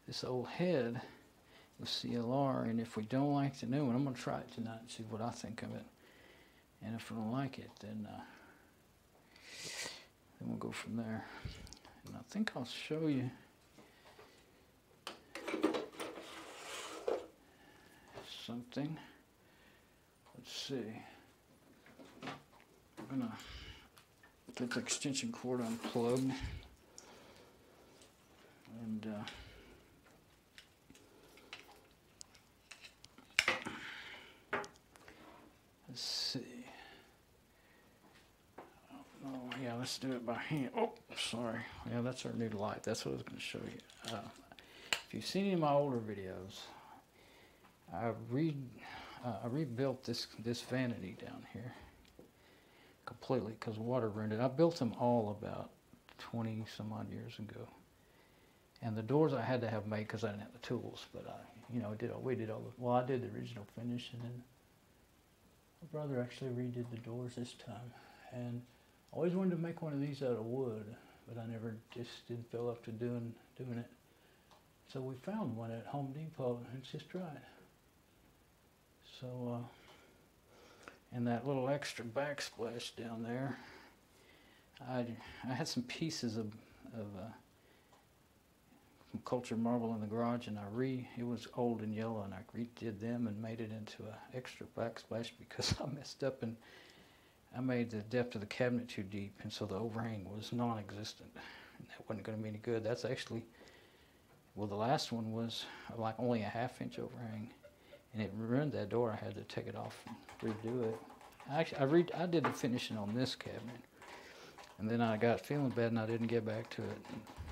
this old head with CLR, and if we don't like the new one, I'm going to try it tonight and see what I think of it. And if I don't like it, then we'll go from there. And I think I'll show you something. Let's see. I'm gonna get the extension cord unplugged. And let's see. Oh, yeah, let's do it by hand. Oh, sorry. Yeah, that's our new light. That's what I was going to show you. If you've seen any of my older videos, I rebuilt this vanity down here completely because water ruined it. I built them all about 20 some odd years ago. And the doors I had to have made because I didn't have the tools, but we did all the, well, I did the original finish, and then my brother actually redid the doors this time. And I always wanted to make one of these out of wood, but I never just didn't feel up to doing it. So we found one at Home Depot, and it's just right. So, and that little extra backsplash down there, I had some pieces of cultured marble in the garage, and it was old and yellow, and I redid them and made it into an extra backsplash because I messed up and I made the depth of the cabinet too deep, and so the overhang was non-existent, and that wasn't going to be any good. That's actually, well, the last one was like only a ½ inch overhang, and it ruined that door. I had to take it off and redo it. I did the finishing on this cabinet, and then I got feeling bad, and I didn't get back to it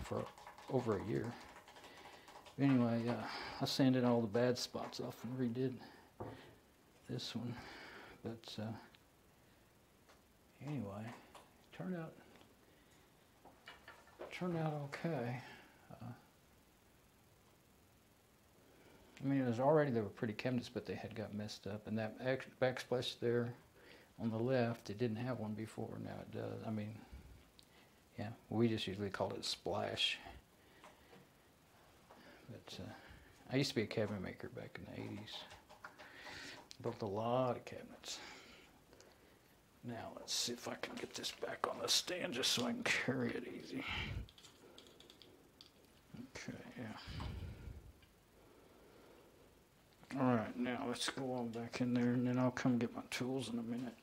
for over a year. Anyway, I sanded all the bad spots off and redid this one. But anyway, turned out okay. I mean, they were pretty cabinets, but they had got messed up. And that backsplash there on the left, it didn't have one before. Now it does. I mean, yeah, we just usually call it a splash. But I used to be a cabinet maker back in the 80s. Built a lot of cabinets. Now let's see if I can get this back on the stand just so I can carry it easy. Okay, yeah. Alright, now let's go on back in there, and then I'll come get my tools in a minute.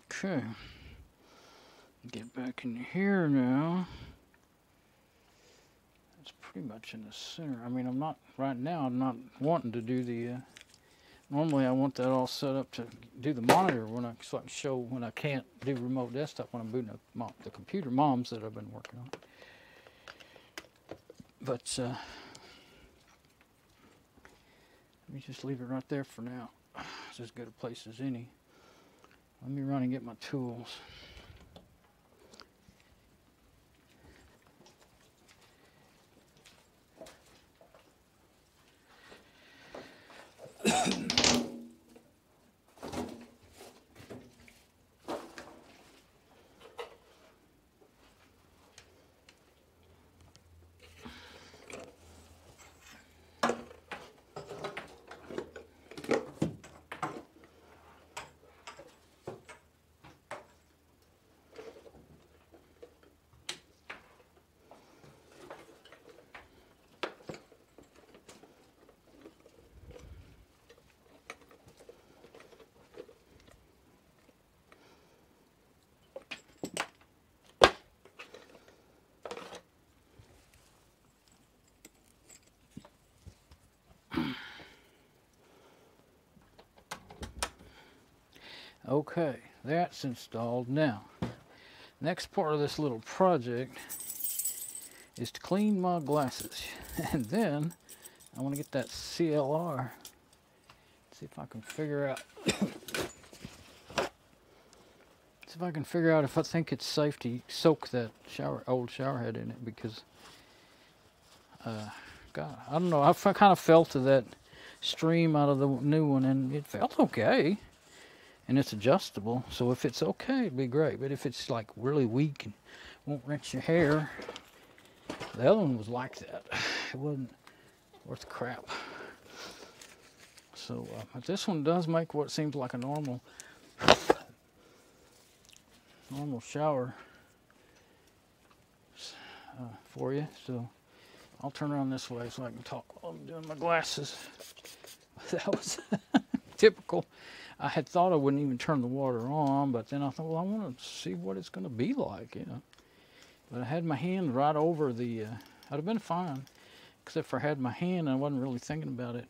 Okay, get back in here now. It's pretty much in the center. I mean, I'm not wanting to do the, normally I want that all set up to do the monitor so I can show when I can't do remote desktop when I'm booting up the computer moms that I've been working on. But let me just leave it right there for now. It's as good a place as any. Let me run and get my tools. Okay, that's installed. Now, next part of this little project is to clean my glasses. And then I want to get that CLR. See if I can figure out if I think it's safe to soak that old shower head in it, because God, I don't know, I kind of felt that stream out of the new one, and it felt okay. And it's adjustable, so if it's okay, it'd be great. But if it's like really weak and won't rinse your hair, The other one was like that. It wasn't worth crap. So, but this one does make what seems like a normal shower for you. So I'll turn around this way so I can talk while I'm doing my glasses. That was typical. I had thought I wouldn't even turn the water on, but then I thought, well, I want to see what it's going to be like, you know. But I had my hand right over the, I'd have been fine, except for I had my hand and I wasn't really thinking about it.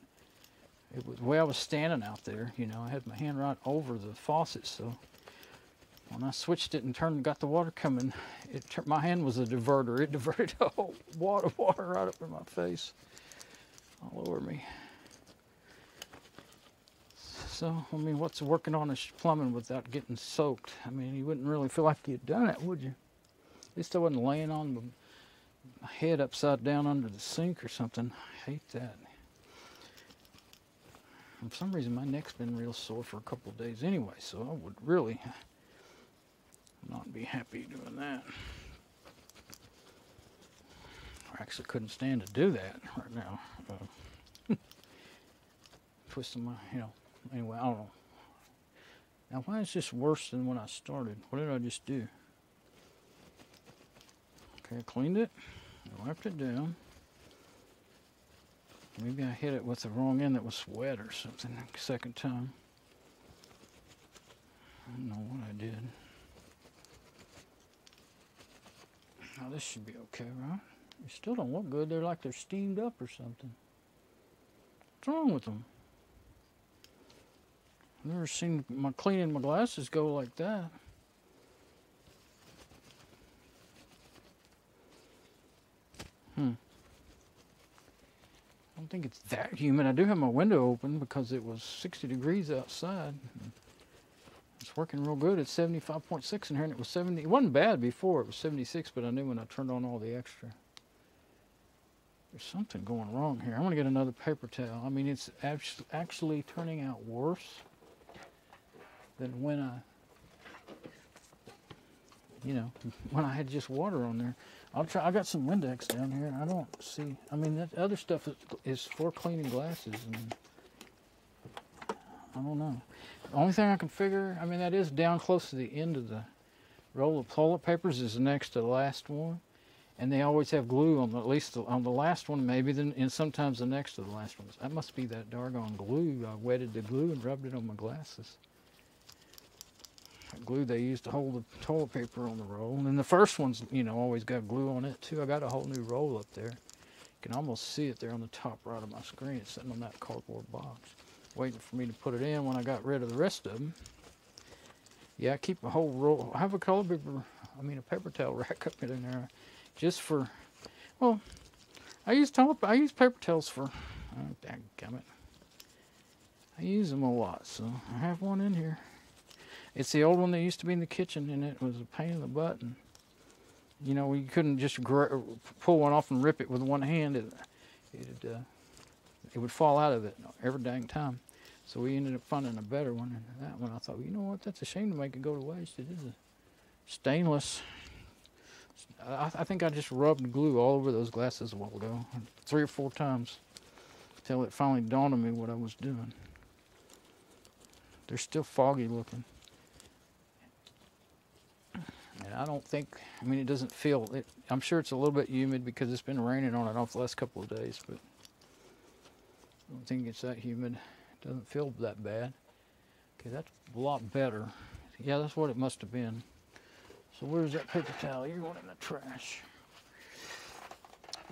It was the way I was standing out there, you know, I had my hand right over the faucet, so when I switched it and got the water coming, my hand was a diverter. It diverted a whole wad of water right up in my face, all over me. So, I mean, what's working on a plumbing without getting soaked? I mean, you wouldn't really feel like you'd done it, would you? At least I wasn't laying on my head upside down under the sink or something. I hate that. And for some reason, my neck's been real sore for a couple of days anyway, so I would really not be happy doing that. I actually couldn't stand to do that right now. Twisting my, you know, anyway, I don't know. Now, why is this worse than when I started? What did I just do? Okay, I cleaned it, I wiped it down. Maybe I hit it with the wrong end that was wet or something the second time. I don't know what I did. Now this should be okay, right? They still don't look good. They're like they're steamed up or something. What's wrong with them? I've never seen cleaning my glasses go like that. I don't think it's that humid. I do have my window open because it was 60 degrees outside. It's working real good. It's 75.6 in here, and it was 70. It wasn't bad before. It was 76, but I knew when I turned on all the extra. There's something going wrong here. I'm going to get another paper towel. I mean, it's actually turning out worse than when when I had just water on there. I'll try. I got some Windex down here. I don't see. I mean, that other stuff is for cleaning glasses, and I don't know. The only thing I can figure, I mean, that is down close to the end of the roll of toilet papers is next to the last one, and they always have glue on at least on the last one, maybe, and sometimes the next to the last one. That must be that doggone glue. I wetted the glue and rubbed it on my glasses. Glue they used to hold the toilet paper on the roll, and then the first one's, you know, always got glue on it too. I got a whole new roll up there. You can almost see it there on the top right of my screen. It's sitting on that cardboard box, waiting for me to put it in when I got rid of the rest of them. Yeah, I keep a whole roll. I have a a paper towel rack up in there, just for. Well, I use paper towels for. Dadgummit. I use them a lot, so I have one in here. It's the old one that used to be in the kitchen, and it was a pain in the butt. And, you know, you couldn't just pull one off and rip it with one hand. It would fall out of it every dang time. So we ended up finding a better one. And that one, I thought, you know what, that's a shame to make it go to waste. It is a stainless. I think I just rubbed glue all over those glasses a while ago, 3 or 4 times, until it finally dawned on me what I was doing. They're still foggy looking. And I don't think, I mean, it doesn't feel, I'm sure it's a little bit humid because it's been raining on and off the last couple of days, but I don't think it's that humid. It doesn't feel that bad. Okay, that's a lot better. Yeah, that's what it must have been. So where's that paper towel? You're going in the trash.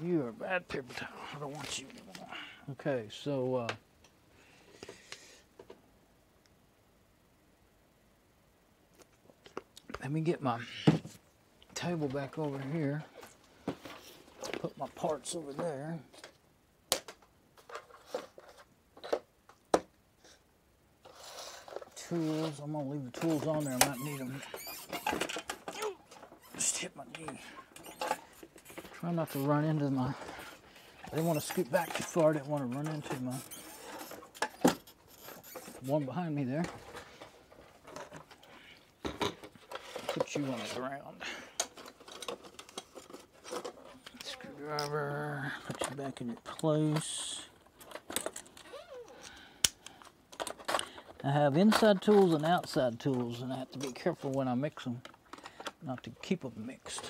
You are a bad paper towel. I don't want you anymore. Okay, so, let me get my table back over here. Put my parts over there. Tools. I'm going to leave the tools on there. I might need them. Just hit my knee. Try not to run into my... I didn't want to scoot back too far. I didn't want to run into my... one behind me there. Put you on the ground. Screwdriver screwdriver, put you back in place. I have inside tools and outside tools, and I have to be careful when I mix them, not to keep them mixed.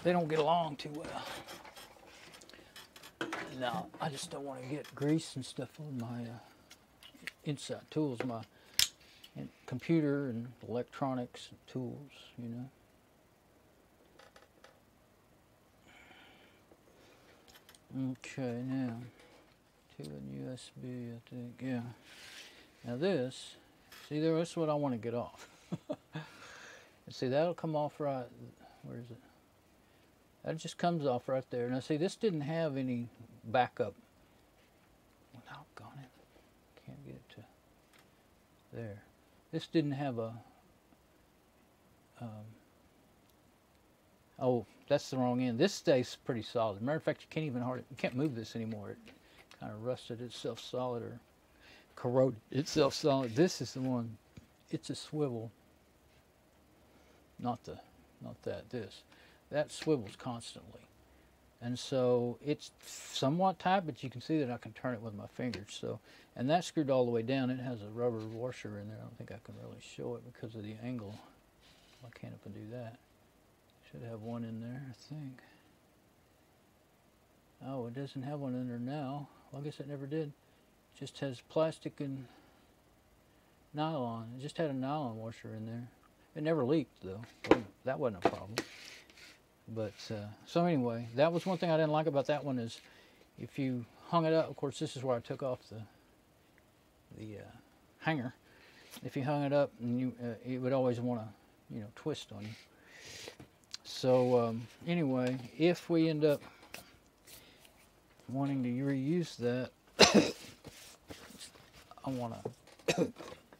They don't get along too well. No, I just don't want to get grease and stuff on my inside tools, my computer and electronics and tools, you know. Okay, now, to an USB, I think, yeah. Now this, see there, this is what I want to get off. And see, that'll come off right, where is it? That just comes off right there. Now see, this didn't have any backup. Doggone it. Can't get it to there. This didn't have a, oh, that's the wrong end. This stays pretty solid. Matter of fact, you can't move this anymore. It kind of rusted itself solid or corroded itself solid. This is the one, it's a swivel. Not this. That swivels constantly. And so it's somewhat tight, but you can see that I can turn it with my fingers. So, and that's screwed all the way down. It has a rubber washer in there. I don't think I can really show it because of the angle. I can't up and do that. Should have one in there, I think. Oh, it doesn't have one in there now. Well, I guess it never did. It just has plastic and nylon. It just had a nylon washer in there. It never leaked though. Well, that wasn't a problem. But so anyway, that was one thing I didn't like about that one is if you hung it up. Of course, this is where I took off the hanger. If you hung it up, and it would always want to, you know, twist on you. So anyway, if we end up wanting to reuse that, I want to.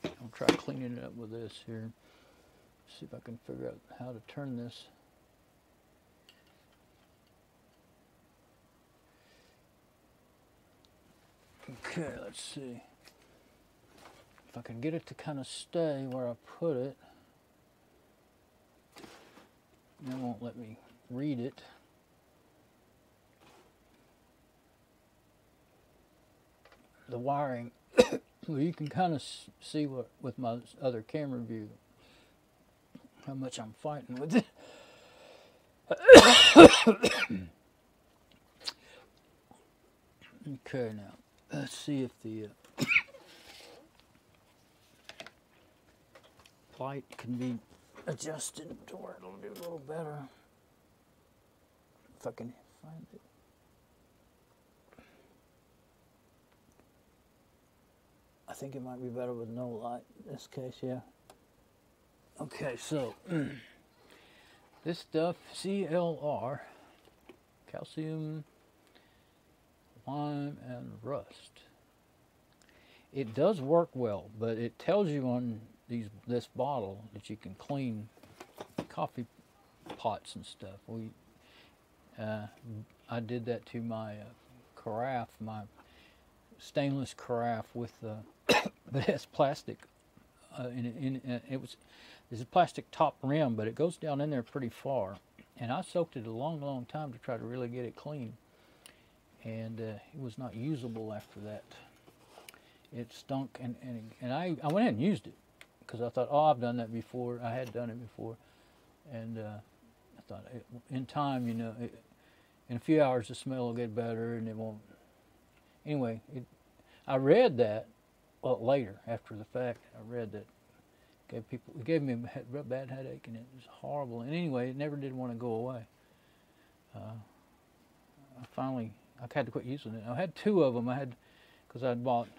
I'll try cleaning it up with this here. See if I can figure out how to turn this. Okay, let's see. If I can get it to kind of stay where I put it. It won't let me read it. The wiring, well, you can kind of see what with my other camera view how much I'm fighting with it. Okay, now let's see if the light can be adjusted to where it'll do a little better. If I can find it. I think it might be better with no light in this case, yeah. Okay, so this stuff, CLR, calcium, lime, and rust. It does work well, but it tells you on this bottle that you can clean coffee pots and stuff. I did that to my carafe, my stainless carafe with that has plastic. There's a plastic top rim, but it goes down in there pretty far. And I soaked it a long, long time to try to really get it clean. And it was not usable after that. It stunk, and I went ahead and used it because I thought, oh, I've done that before. I had done it before, and I thought, in time, you know, in a few hours the smell will get better, and it won't. Anyway, I read that later after the fact. I read that it gave me a bad headache, and it was horrible. And anyway, it never did want to go away. I had to quit using it. I had two of them. Because I'd bought.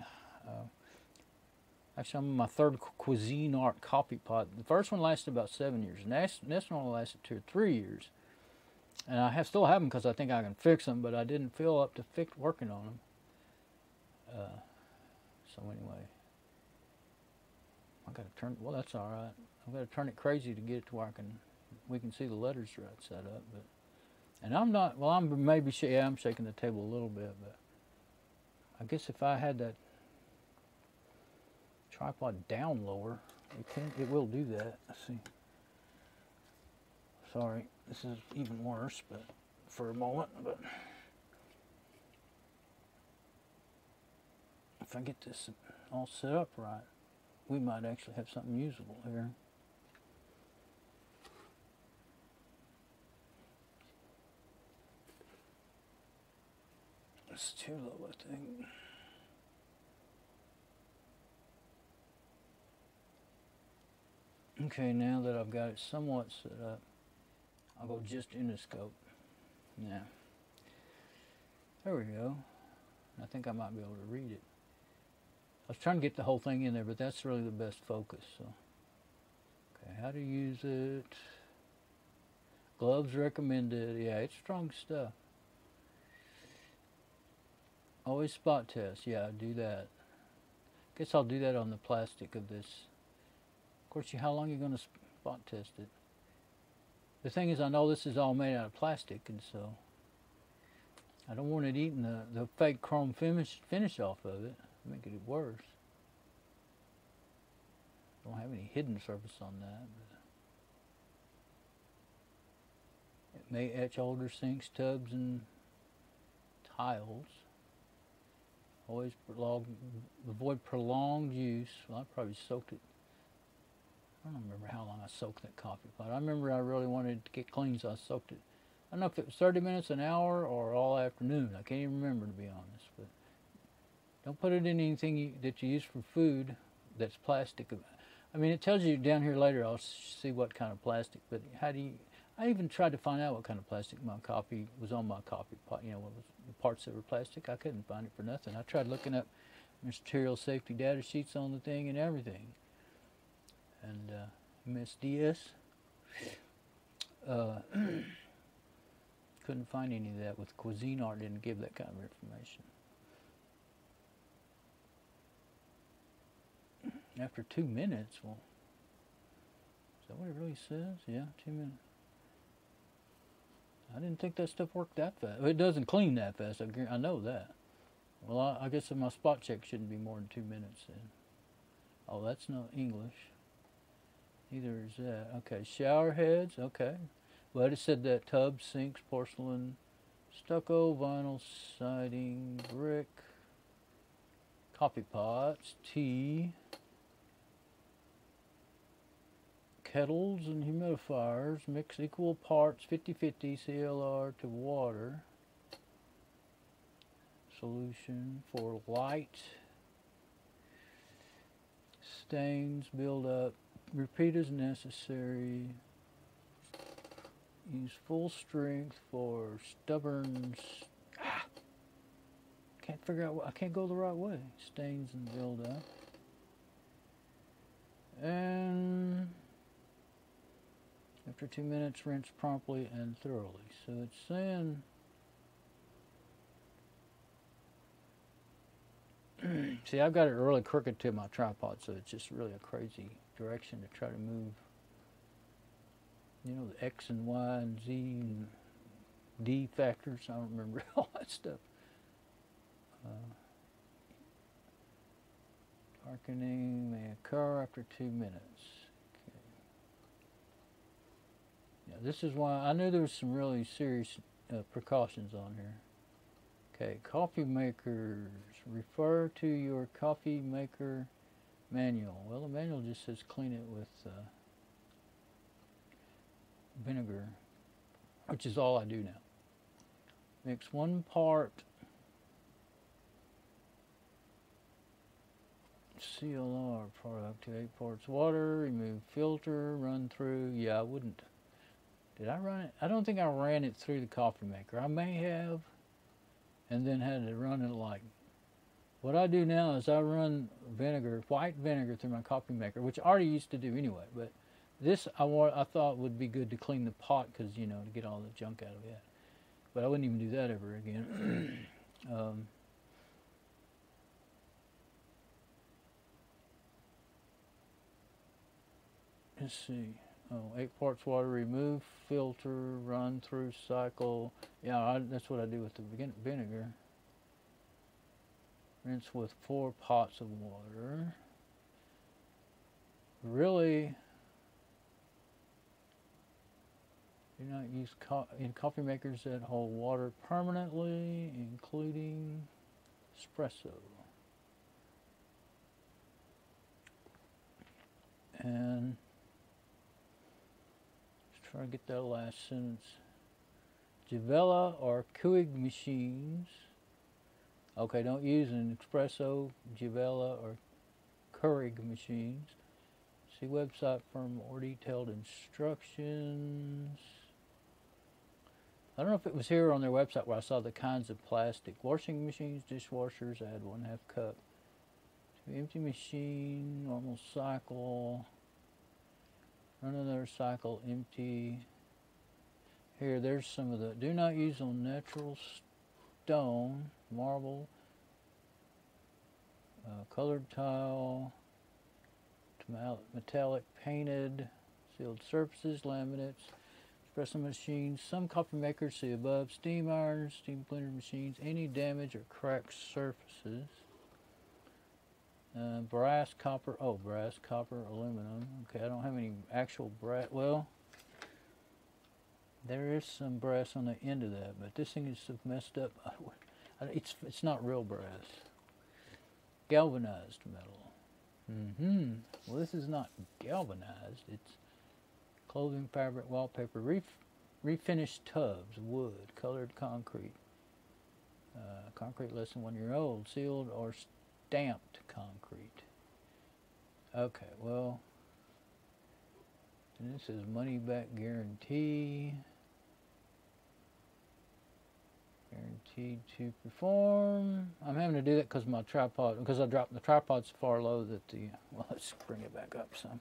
Actually, I'm in my third Cuisine Art coffee pot. The first one lasted about 7 years. And this one only lasted 2 or 3 years. And I still have them because I think I can fix them, but I didn't feel up to working on them. So anyway, I got to turn. Well, that's all right. I've got to turn it crazy to get it to where we can see the letters right set up. But and I'm not. Well, I'm shaking the table a little bit, but I guess if I had that tripod down lower, it will do that. Let's see. Sorry, this is even worse, but for a moment, but if I get this all set up right, we might actually have something usable here. It's too low, I think. Okay, now that I've got it somewhat set up, I'll go just in the scope. Now, there we go. I think I might be able to read it. I was trying to get the whole thing in there, but that's really the best focus. So, okay, how to use it. Gloves recommended. Yeah, it's strong stuff. Always spot test. Yeah, do that. Guess I'll do that on the plastic of this. Of course, how long are you going to spot test it? The thing is, I know this is all made out of plastic, and so I don't want it eating the fake chrome finish off of it. Make it worse. Don't have any hidden surface on that. But it may etch older sinks, tubs, and tiles. Always avoid prolonged use. Well, I probably soaked it. I don't remember how long I soaked that coffee pot. I remember I really wanted to get clean, so I soaked it. I don't know if it was 30 minutes, an hour, or all afternoon. I can't even remember, to be honest. But don't put it in anything that you use for food that's plastic. I mean, it tells you down here later. I'll see what kind of plastic. But how do you? I even tried to find out what kind of plastic my coffee was on my coffee pot. You know, what was the parts that were plastic. I couldn't find it for nothing. I tried looking up material safety data sheets on the thing and everything. And MSDS. Couldn't find any of that with Cuisinart. Didn't give that kind of information. After 2 minutes, well, is that what it really says? Yeah, 2 minutes. I didn't think that stuff worked that fast. It doesn't clean that fast. I know that. Well, I guess my spot check shouldn't be more than 2 minutes then. Oh, that's not English. Neither is that. Okay, shower heads. Okay. But it said that tubs, sinks, porcelain, stucco, vinyl siding, brick, coffee pots, tea, kettles and humidifiers, mix equal parts 50-50 CLR to water. Solution for light. Stains build up. Repeat as necessary. Use full strength for stubborn. Can't figure out. I can't go the right way. Stains and build up. And after 2 minutes, rinse promptly and thoroughly. So it's saying. See, I've got it really crooked to my tripod, so it's just really a crazy direction to try to move. You know, the X and Y and Z and D factors. I don't remember all that stuff. Darkening may occur after 2 minutes. Okay. Yeah, this is why I knew there was some really serious precautions on here. Okay, coffee makers. Refer to your coffee maker manual. Well, the manual just says clean it with vinegar, which is all I do now. Mix 1 part CLR product to 8 parts water, remove filter, run through. Yeah, I wouldn't. Did I run it? I don't think I ran it through the coffee maker. I may have, and then had to run it like. What I do now is I run vinegar, white vinegar, through my coffee maker, which I already used to do anyway. But this I thought would be good to clean the pot, because, you know, to get all the junk out of it. But I wouldn't even do that ever again. Let's see. Oh, 8 parts water, remove filter, run through cycle. Yeah, that's what I do with the vinegar. Rinse with 4 pots of water. Really, Do not use in coffee makers that hold water permanently, including espresso. And let's try to get that last sentence. Javella or Keurig machines. Okay, don't use an espresso, Javella, or Keurig machines. See website for more detailed instructions. I don't know if it was here on their website where I saw the kinds of plastic. Washing machines, dishwashers, add 1/2 cup. Empty machine, normal cycle. Run another cycle, empty. Here, there's some of the. Do not use on natural stone, marble, colored tile, metallic painted, sealed surfaces, laminates, espresso machines, some coffee makers, see above, steam irons, steam blender machines, any damaged or cracked surfaces. Brass, copper, brass, copper, aluminum. Okay, I don't have any actual brass. Well, there is some brass on the end of that, but this thing is so messed up. It's not real brass. Galvanized metal. Well, this is not galvanized. It's clothing, fabric, wallpaper, refinished tubs, wood, colored concrete. Concrete less than 1 year old, sealed or stamped concrete. Okay, well, and this is money back guarantee. Guaranteed to perform. I'm having to do that because my tripod, because I dropped the tripod so far low that the, well, let's bring it back up some.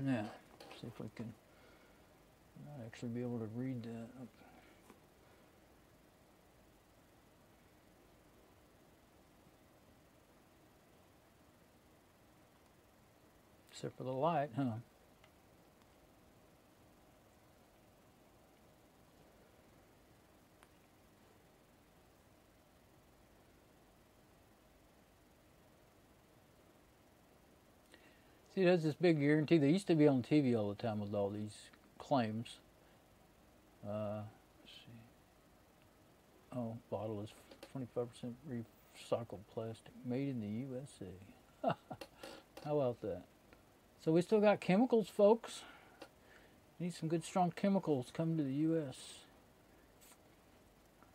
Now, see if we can not actually be able to read that. Except for the light, huh? See, there's this big guarantee. They used to be on TV all the time with all these claims. Let's see. Oh, bottle is 25% recycled plastic, made in the USA. How about that? So we still got chemicals, folks. Need some good, strong chemicals coming to the U.S.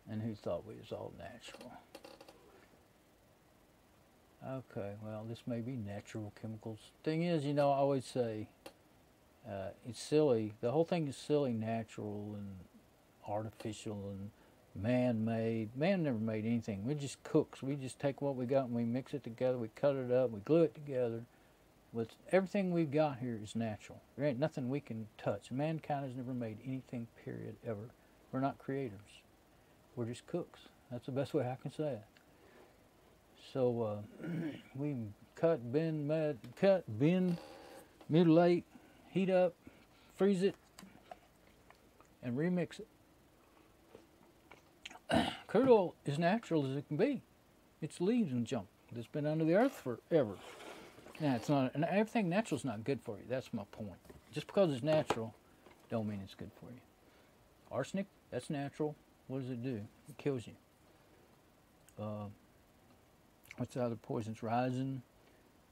And who thought we was all natural? Okay, well, this may be natural chemicals. Thing is, you know, I always say it's silly. The whole thing is silly, natural and artificial and man-made. Man never made anything. We're just cooks. We just take what we got and we mix it together. We cut it up. We glue it together. With everything we've got here is natural. There ain't nothing we can touch. Mankind has never made anything, period, ever. We're not creators. We're just cooks. That's the best way I can say it. So we cut, bend, mutilate, heat up, freeze it, and remix it. Crude oil is natural as it can be. It's leaves and junk that's been under the earth forever. Now, it's not, and everything natural is not good for you. That's my point. Just because it's natural, don't mean it's good for you. Arsenic, that's natural. What does it do? It kills you. What's the other poisons? Rising.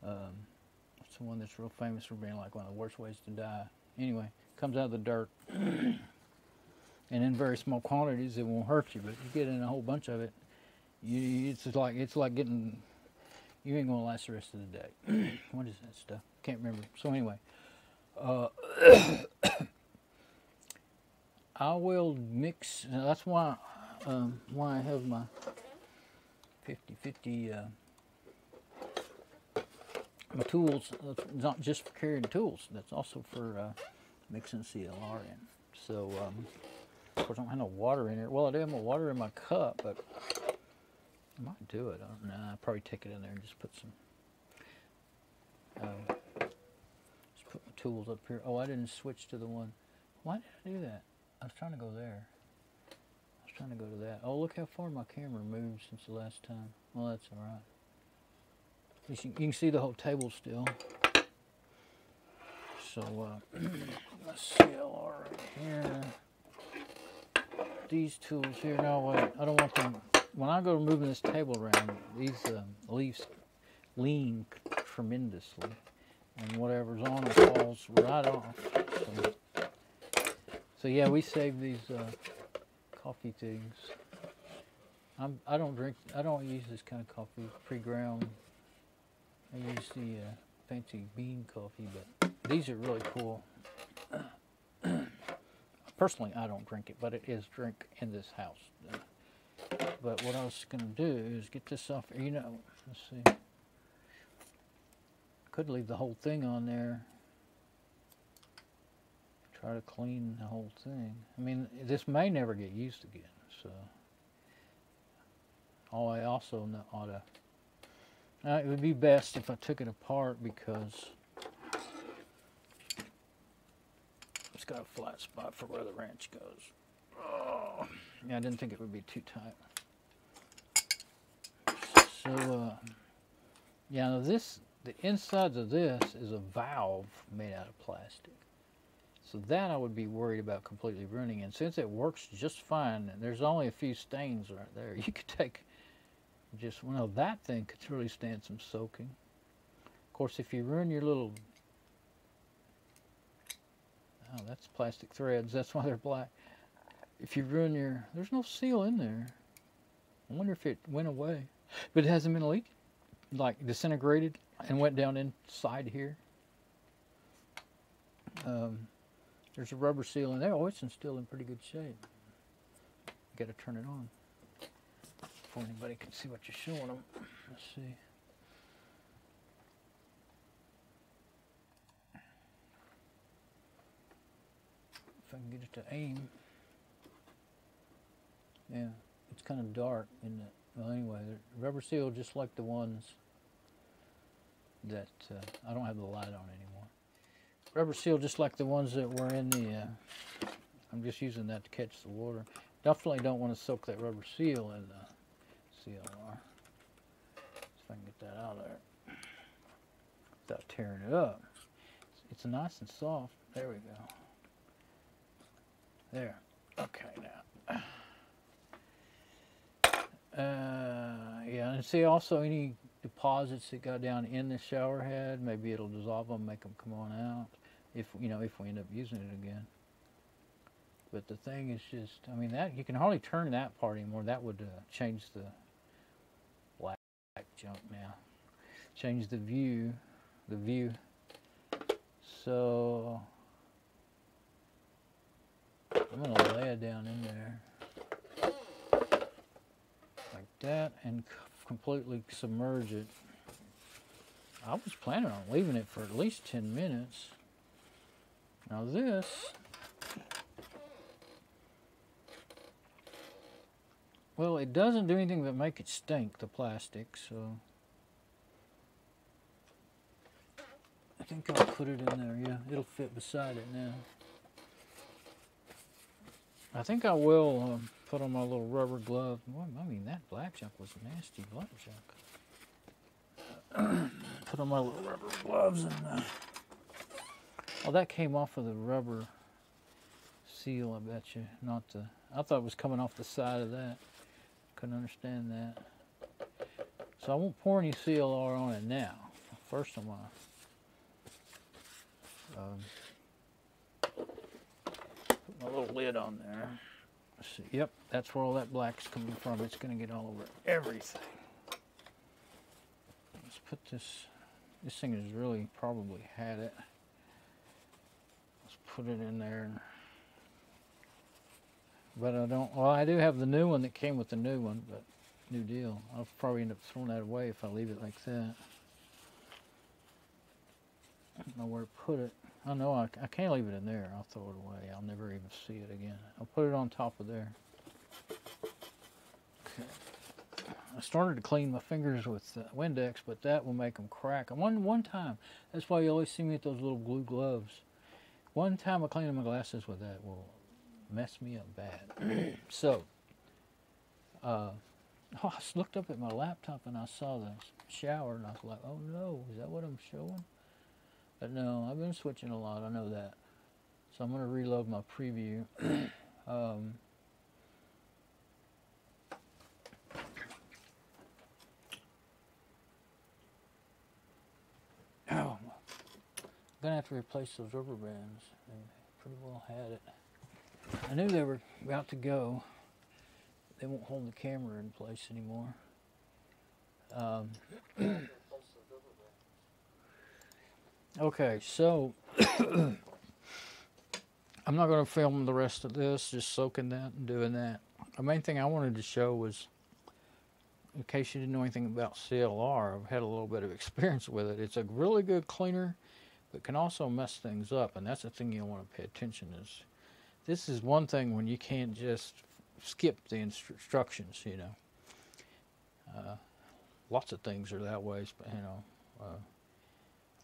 What's the one that's real famous for being like one of the worst ways to die? Anyway, comes out of the dirt. And in very small quantities, it won't hurt you. But if you get in a whole bunch of it, it's like getting. You ain't gonna last the rest of the day. What is that stuff? Can't remember. So anyway, I will mix. That's why I have my 50-50 my tools. It's not just for carrying tools. That's also for mixing CLR in. So of course I don't have no water in it. Well, I do have my water in my cup, but I might do it. I'll probably take it in there and just put some. Just put my tools up here. Oh, I didn't switch to the one. Why did I do that? I was trying to go there. I was trying to go to that. Oh, look how far my camera moved since the last time. Well, that's all right. You can see the whole table still. So CLR right here. These tools here. No, wait. I don't want them. When I go moving this table around, these leaves lean tremendously, and whatever's on it falls right off. So yeah, we save these coffee things. I don't use this kind of coffee pre-ground. I use the fancy bean coffee, but these are really cool. Personally, I don't drink it, but it is drink in this house. But what I was going to do is get this off. You know, let's see. Could leave the whole thing on there. Try to clean the whole thing. I mean, this may never get used again, so. Oh, I also ought to. It would be best if I took it apart because it's got a flat spot for where the wrench goes. Oh, yeah, I didn't think it would be too tight. So, yeah, now the insides of this is a valve made out of plastic. So that I would be worried about completely ruining. And since it works just fine, and there's only a few stains right there, you could take just, well, that thing could really stand some soaking. Of course, if you ruin your little, oh, that's plastic threads, that's why they're black. If you ruin your, there's no seal in there. I wonder if it went away. But it hasn't been leaking, like disintegrated and went down inside here. There's a rubber seal in there. Oh, it's still in pretty good shape. Got to turn it on before anybody can see what you're showing them. Let's see. If I can get it to aim. Yeah, it's kind of dark, isn't it? Well, anyway, the rubber seal just like the ones that I don't have the light on anymore. Rubber seal just like the ones that were in the, I'm just using that to catch the water. Definitely don't want to soak that rubber seal in the CLR. See if I can get that out of there without tearing it up. It's nice and soft. There we go. There. Okay, now. Yeah, and see also any deposits that got down in the shower head, maybe it'll dissolve them, make them come on out, if we end up using it again. But the thing is just, I mean, that you can hardly turn that part anymore. That would change the black junk now. Change the view. So I'm gonna lay it down in there like that and completely submerge it. I was planning on leaving it for at least 10 minutes. Now this, well, it doesn't do anything but make it stink, the plastic, so I think I'll put it in there. Yeah, it'll fit beside it now. I think I will put on my little rubber glove. Well, I mean, that black junk was nasty black junk. Put on my little rubber gloves and oh, that came off of the rubber seal, I bet you. Not the, I thought it was coming off the side of that. Couldn't understand that. So I won't pour any CLR on it now. First I'm gonna put my little lid on there. Let's see. Yep, that's where all that black's coming from. It's gonna get all over everything. Let's put this. This thing has really probably had it. Let's put it in there. But I don't. Well, I do have the new one that came with the new one, but new deal. I'll probably end up throwing that away if I leave it like that. I don't know where to put it. I know I can't leave it in there. I'll throw it away. I'll never even see it again. I'll put it on top of there. Okay. I started to clean my fingers with Windex, but that will make them crack. One time, that's why you always see me with those little blue gloves. One time I cleaned my glasses with that will mess me up bad. So, I just looked up at my laptop and I saw the shower and I was like, oh no, is that what I'm showing? But no, I've been switching a lot, I know that. So I'm going to reload my preview. I'm going to have to replace those rubber bands. They pretty well had it. I knew they were about to go. They won't hold the camera in place anymore. Okay, so I'm not going to film the rest of this, just soaking that and doing that. The main thing I wanted to show was, in case you didn't know anything about CLR, I've had a little bit of experience with it. It's a really good cleaner, but can also mess things up, and that's the thing you want to pay attention is. This is one thing when you can't just skip the instructions, you know. Lots of things are that way, you know.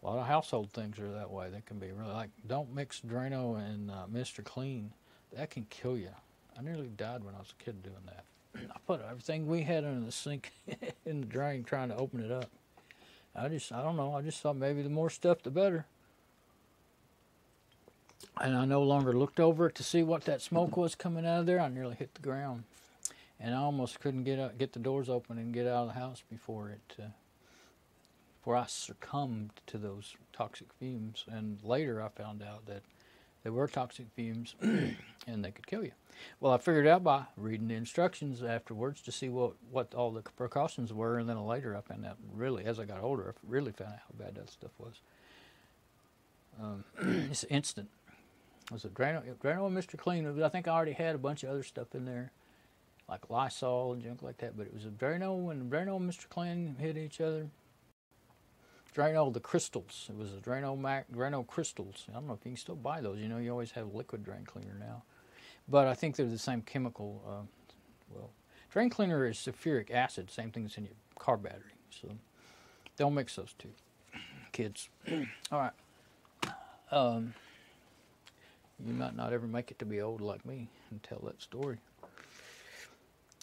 A lot of household things are that way. They can be really like, don't mix Drano and Mr. Clean. That can kill you. I nearly died when I was a kid doing that. I put everything we had under the sink in the drain trying to open it up. I don't know. I just thought maybe the more stuff, the better. And I no longer looked over it to see what that smoke was coming out of there. I nearly hit the ground. And I almost couldn't get the doors open and get out of the house before I succumbed to those toxic fumes. And later I found out that they were toxic fumes and they could kill you. Well, I figured out by reading the instructions afterwards to see what all the precautions were, and then later I found out, really, as I got older, I really found out how bad that stuff was. It's instant. It was a Drano and Mr. Clean. I think I already had a bunch of other stuff in there, like Lysol and junk like that, but it was a Drano and Mr. Clean hit each other. Drano, the crystals. It was a Drano crystals. I don't know if you can still buy those. You know, you always have liquid drain cleaner now. But I think they're the same chemical. Well, drain cleaner is sulfuric acid, same thing as in your car battery. So don't mix those two, kids. All right. You might not ever make it to be old like me and tell that story.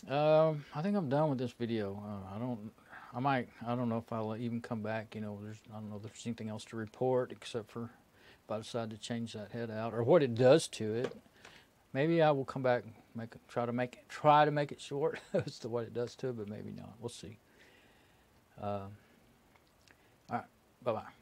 I think I'm done with this video. I don't know if I'll even come back. You know, I don't know if there's anything else to report except for if I decide to change that head out or what it does to it. Maybe I will come back and try to make it short as to what it does to it, but maybe not. We'll see. All right. Bye-bye.